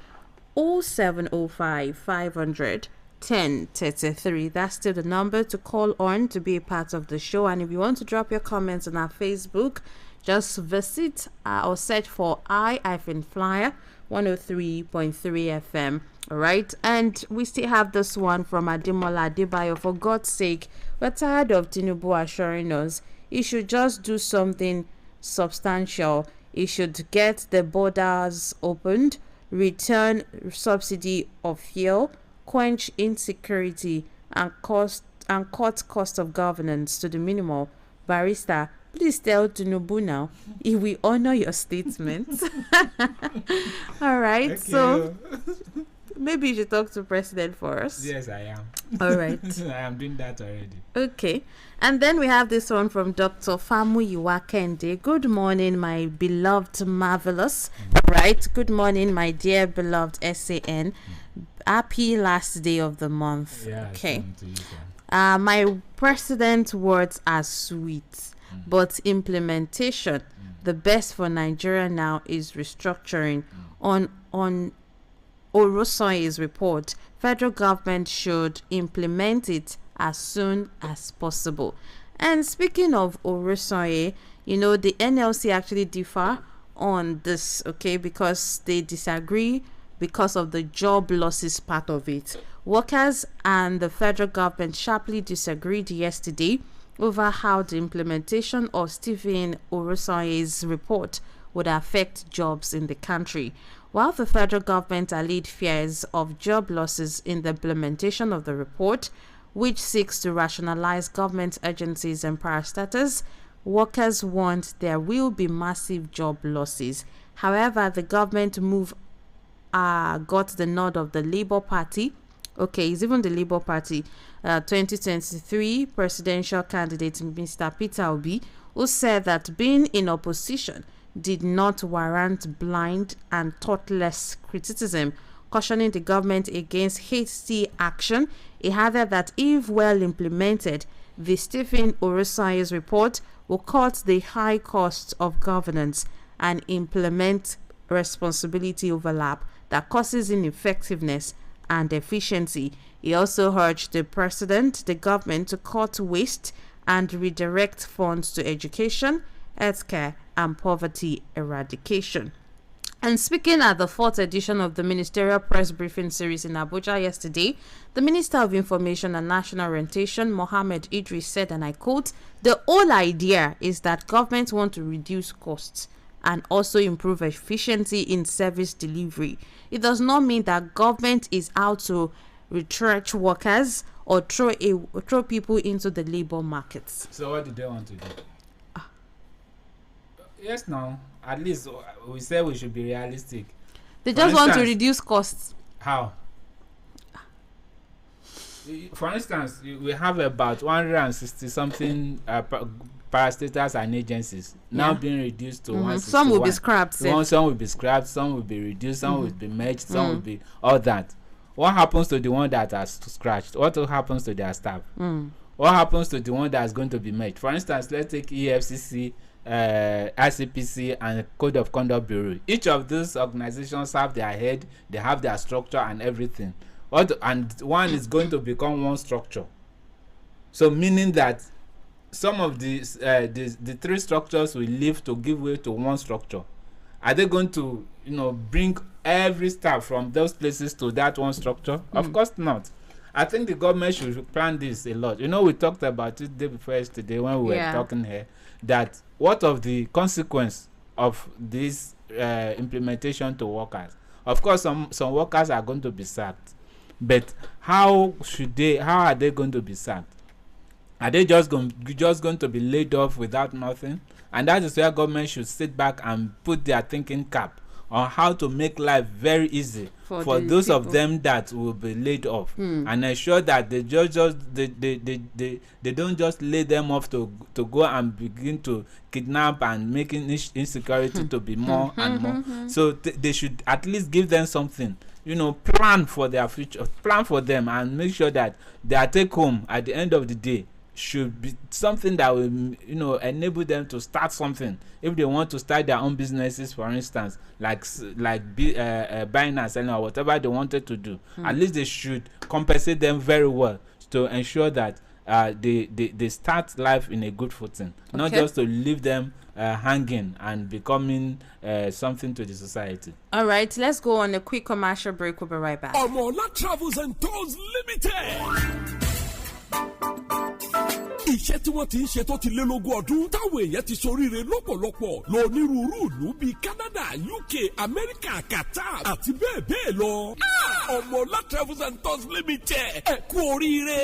Speaker 15: 0705 500 1033. That's still the number to call on to be a part of the show. And if you want to drop your comments on our Facebook, just visit or search for I-FLIER 103.3 FM. All right, and we still have this one from Ademola Adebayo. For God's sake, we're tired of Tinubu assuring us He should just do something substantial. He should get the borders opened, return subsidy of fuel, quench insecurity, and cut cost of governance to the minimal. Barrister, please tell Tinubu now if we honor your statements. All right,
Speaker 16: Okay.
Speaker 15: so maybe you should talk to President for us.
Speaker 16: Yes, I am.
Speaker 15: All right.
Speaker 16: I am doing that already.
Speaker 15: Okay. And then we have this one from Dr. Famuyiwa Kende. Good morning, my beloved Marvelous. Right. Good morning, my dear beloved SAN. Happy last day of the month.
Speaker 16: Yeah,
Speaker 15: okay.
Speaker 16: same to you, sir.
Speaker 15: My president's words are sweet, but implementation, the best for Nigeria now is restructuring. On Orosoye's report, federal government should implement it as soon as possible. And speaking of Orosoye, the NLC actually differ on this, okay, because they disagree because of the job losses part of it. Workers and the federal government sharply disagreed yesterday over how the implementation of Stephen Orosoye's report would affect jobs in the country. While the federal government allayed fears of job losses in the implementation of the report, which seeks to rationalize government agencies and parastatals, workers warned there will be massive job losses. However, the government move got the nod of the Labour Party. Okay, it's even the Labour Party 2023 presidential candidate Mr. Peter Obi, who said that being in opposition did not warrant blind and thoughtless criticism, cautioning the government against hasty action. He added that if well implemented, the Stephen Orosoye's report will cut the high costs of governance and implement responsibility overlap that causes ineffectiveness and efficiency. He also urged the president, the government, to cut waste and redirect funds to education, healthcare, and poverty eradication. And speaking at the 4th edition of the Ministerial Press Briefing Series in Abuja yesterday, the Minister of Information and National Orientation, Mohammed Idris, said, and I quote, "The whole idea is that governments want to reduce costs and also improve efficiency in service delivery. It does not mean that government is out to retrench workers or throw people into the labor markets."
Speaker 16: So what do they want to do? Yes, now at least we say we should be realistic.
Speaker 15: They just want to reduce costs.
Speaker 16: How? For instance, we have about 160 something parastatals and agencies now being reduced to 161.
Speaker 15: Some will be scrapped.
Speaker 16: Some will be scrapped, some will be reduced, some will be merged, some will be all that. What happens to the one that are scratched? What happens to their staff? What happens to the one that is going to be merged? For instance, let's take EFCC, ICPC, and Code of Conduct Bureau. Each of those organizations have their head, they have their structure and everything. And one is going to become one structure. So meaning that some of the three structures will leave to give way to one structure. Are they going to bring every staff from those places to that one structure? Of course not. I think the government should plan this a lot. We talked about it the day before yesterday when we were talking here, that what of the consequence of this implementation to workers? Of course, some workers are going to be sacked, but how are they going to be sacked? Are they just going to be laid off without nothing? And that is where government should sit back and put their thinking cap on how to make life very easy for those people of them that will be laid off, and ensure that they don't just lay them off to go and begin to kidnap and making insecurity to be more and more. So they should at least give them something, plan for their future, plan for them, and make sure that their take home at the end of the day should be something that will enable them to start something. If they want to start their own businesses, for instance, like buying and selling or whatever they wanted to do, at least they should compensate them very well to ensure that they start life in a good footing, not just to leave them hanging and becoming something to the society.
Speaker 15: All right, let's go on a quick commercial break. We'll be right back.
Speaker 19: Omola Travels and Tours Limited. iṣẹ́ tí wọ́n ti ń ṣe tó ti lé lógún ọdún táwọn èèyàn ti soríire lọ́pọ̀lọpọ̀ lọ onírúurú ìlú bíi Canada, UK, America, Qatar àti bẹ́ẹ̀ bẹ́ẹ̀ lọ. Ọmọọlá Travels and Tours Limited ẹ kú oríire.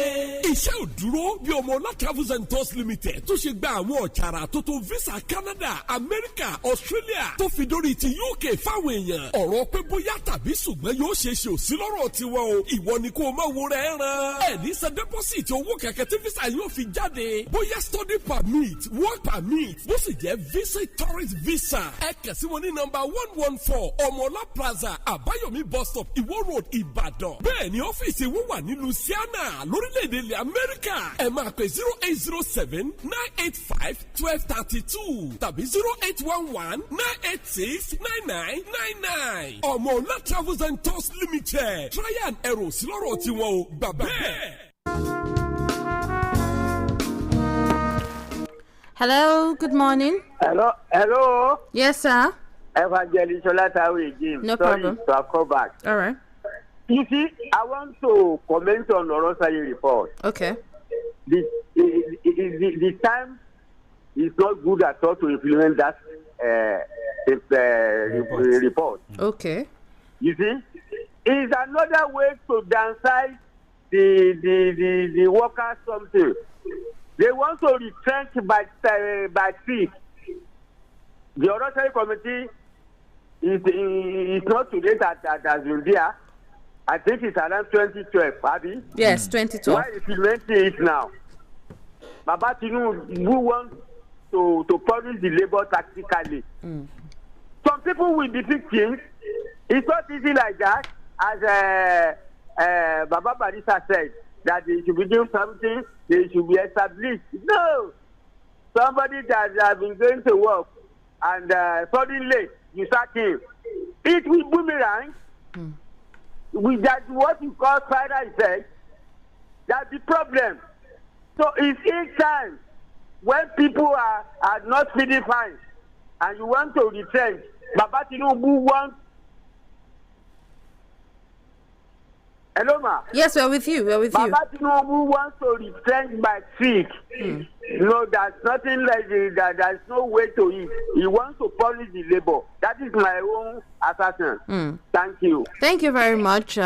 Speaker 19: Iṣẹ́ ò dúró bí Ọmọọlá Travels and Tours Limited tó ṣe gba àwọn ọ̀chàrà tó tó visa Canada, America, Australia tó fi dórí ti UK fáwọn èèyàn. Ọ̀rọ̀ pé bóyá tàbí ṣùgbọ́n yóò ṣe ṣe ò sí lọ́rọ̀ tiwọn o. Ìwọ ni kó o máa wo rẹ̀ ràn. Ẹ ní san deposit owó kẹ̀kẹ́ tí visa yóò fi jáde. Bóyá study permit, work permit, bó sì jẹ́ visit tourist visa. Ẹ kàn sí wọn ní nọ́mbà 114 Ọmọọlá Plaza, Àbáyọ̀mí bus stop, Ìwó Road, Ìbàdàn. Bẹ́ẹ̀ ni ọ́fíìsì wọn wà ní Louisiana lórílẹ̀‐èdè ilẹ̀ Amẹ́ríkà. Ẹ máa pè 0807-985-1232 tàbí 0811-986-9999. Ọmọọlá Travels and Tours Limited. Try and error sí lọ́rọ̀ tiwọn o. Bàbá bẹ́ẹ̀.
Speaker 15: Hello, good morning.
Speaker 20: Hello.
Speaker 15: Yes, sir.
Speaker 20: Evangelist Olatawe James.
Speaker 15: No problem.
Speaker 20: Sorry to call back.
Speaker 15: All right.
Speaker 20: You see, I want to comment on the Rosalie report.
Speaker 15: Okay.
Speaker 20: The time is not good at all to implement that report.
Speaker 15: Okay.
Speaker 20: You see, it's another way to downsize the workers something. They want to retrench by 6. The Rosalie committee is not today that has been there. I think it's around 2012, Abby.
Speaker 15: Yes, 2012.
Speaker 20: Why implementing it now? Baba Tinubu who wants to punish the labor tactically. Some people will be victims. It's not easy like that, as Baba Barisa said, that they should be doing something, they should be established. No! Somebody that has been going to work and suddenly you sack him. It will boomerang. With that, what you call spiral effect, that's the problem. So it's each time when people are not feeling fine and you want to retrench, Baba Tinubu wants. Hello, ma.
Speaker 15: Yes, we're with you.
Speaker 20: Baba Tinubu wants to retrench by 6. No, there's nothing like that. There's no way to it. He wants to punish the labor. That is my own assertion. Thank you.
Speaker 15: Thank you very much,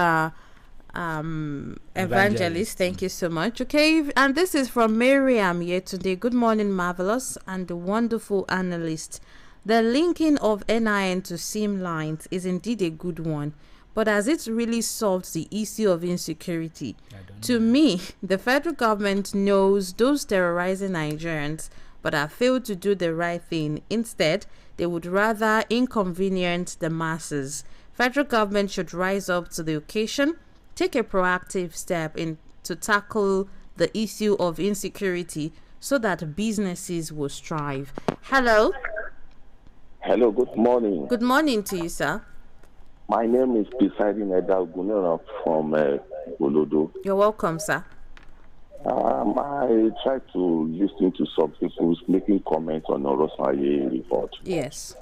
Speaker 15: Evangelist. Thank you so much. Okay, and this is from Miriam here today. Good morning, Marvelous and the wonderful analyst. The linking of NIN to SIM lines is indeed a good one. But has it really solved the issue of insecurity? To me, the federal government knows those terrorizing Nigerians, but have failed to do the right thing. Instead, they would rather inconvenience the masses. Federal government should rise up to the occasion, take a proactive step to tackle the issue of insecurity so that businesses will strive. Hello.
Speaker 21: Hello, good morning.
Speaker 15: Good morning to you, sir.
Speaker 21: My name is Presiding Eda Gunera from Olodo.
Speaker 15: You're welcome, sir.
Speaker 21: I try to listen to some people making comments on the Rosalie report.
Speaker 15: Yes.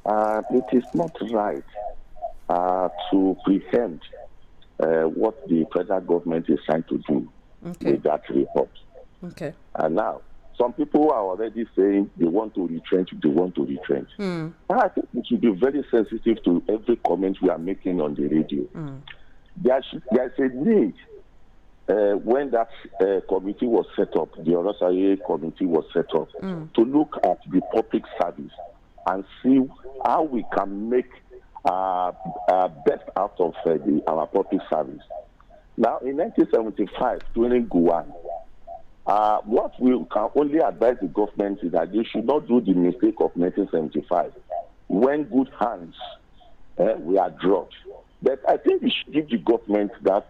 Speaker 21: It is not right to preempt what the federal government is trying to do with that report.
Speaker 15: Okay.
Speaker 21: And now, some people are already saying they want to retrench. I think we should be very sensitive to every comment we are making on the radio. There's a need when that committee was set up, the Rosalie committee was set up, to look at the public service and see how we can make best out of our public service. Now, in 1975, during Guam, what we can only advise the government is that they should not do the mistake of 1975 when good hands were dropped. But I think we should give the government that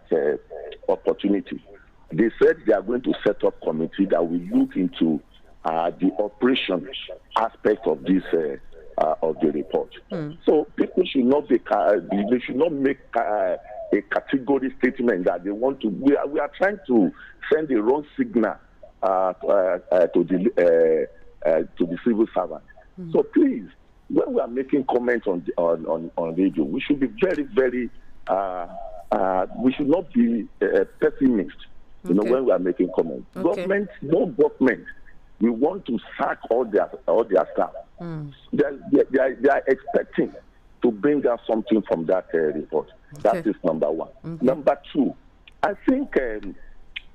Speaker 21: opportunity. They said they are going to set up a committee that will look into the operation aspect of this of the report. So people should not be they should not make a category statement that they want to. We are trying to send the wrong signal to the civil servant. So please, when we are making comments on radio, we should be very, very. We should not be pessimist. when we are making comments. Government, no government. We want to sack all their staff. They are expecting to bring out something from that report. That is number one. Number two, I think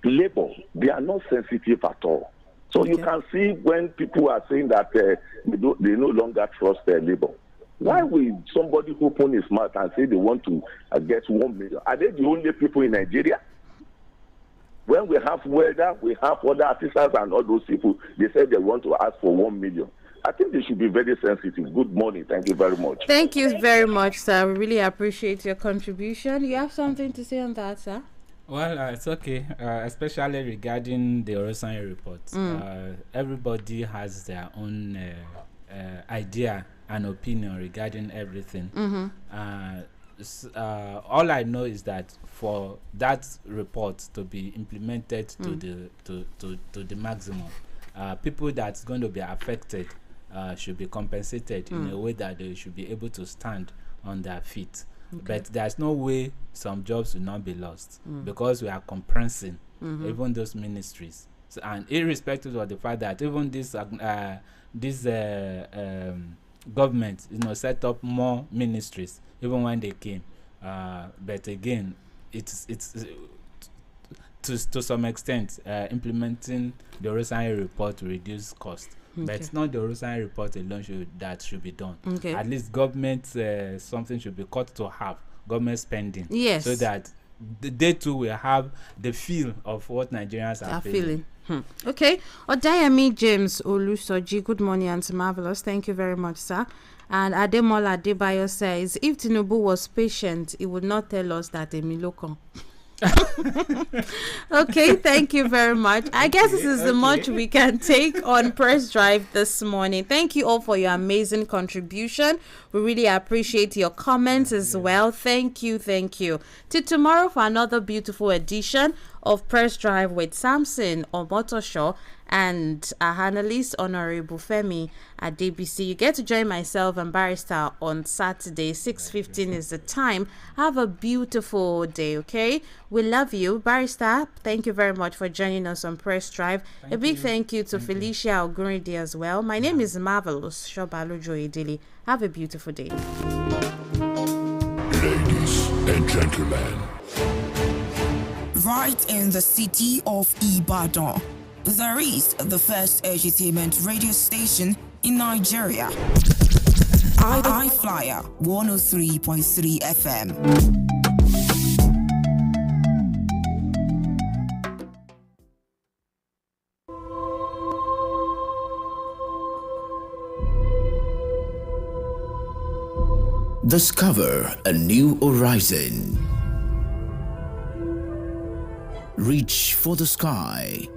Speaker 21: labor, they are not sensitive at all. So you can see when people are saying that they no longer trust their labor. Why will somebody open his mouth and say they want to get 1 million? Are they the only people in Nigeria? When we have weather, we have other artisans and all those people, they said they want to ask for 1 million. I think they should be very sensitive. Good morning. Thank you very much.
Speaker 15: Thank you very much, sir. We really appreciate your contribution. You have something to say on that, sir?
Speaker 16: Well, it's okay, especially regarding the Orosanye report. Everybody has their own idea and opinion regarding everything. All I know is that for that report to be implemented to the maximum, people that's going to be affected should be compensated in a way that they should be able to stand on their feet. But there's no way some jobs will not be lost because we are compressing even those ministries. So, and irrespective of the fact that even this government, set up more ministries even when they came. But again, it's to some extent implementing the Orosanye report to reduce cost. But it's not the Orosanye report alone that should be done. At least government, something should be cut to half, government spending.
Speaker 15: Yes.
Speaker 16: So that they too will have the feel of what Nigerians are feeling.
Speaker 15: Okay. Odayami James Olusoji, good morning, Auntie Marvelous. Thank you very much, sir. And Ademola Adebayo says, if Tinubu was patient, he would not tell us that Emilokon. Okay, thank you very much. I guess this is the much we can take on Press Drive this morning. Thank you all for your amazing contribution. We really appreciate your comments as well. Thank you. Till tomorrow for another beautiful edition of Press Drive with Samson Omotosho and our analyst, Honorable Femi Adebisi. You get to join myself and Barrister on Saturday, 6:15 is the time. Have a beautiful day, okay? We love you. Barrister, thank you very much for joining us on Press Drive. A big thank you to Felicia Ogunrinde as well. My name is Marvelous Shobalojo Edili. Have a beautiful day.
Speaker 14: Ladies and gentlemen,
Speaker 1: right in the city of Ibadan, there is the first entertainment radio station in Nigeria. I-FLIER 103.3 FM.
Speaker 13: Discover a new horizon. Reach for the sky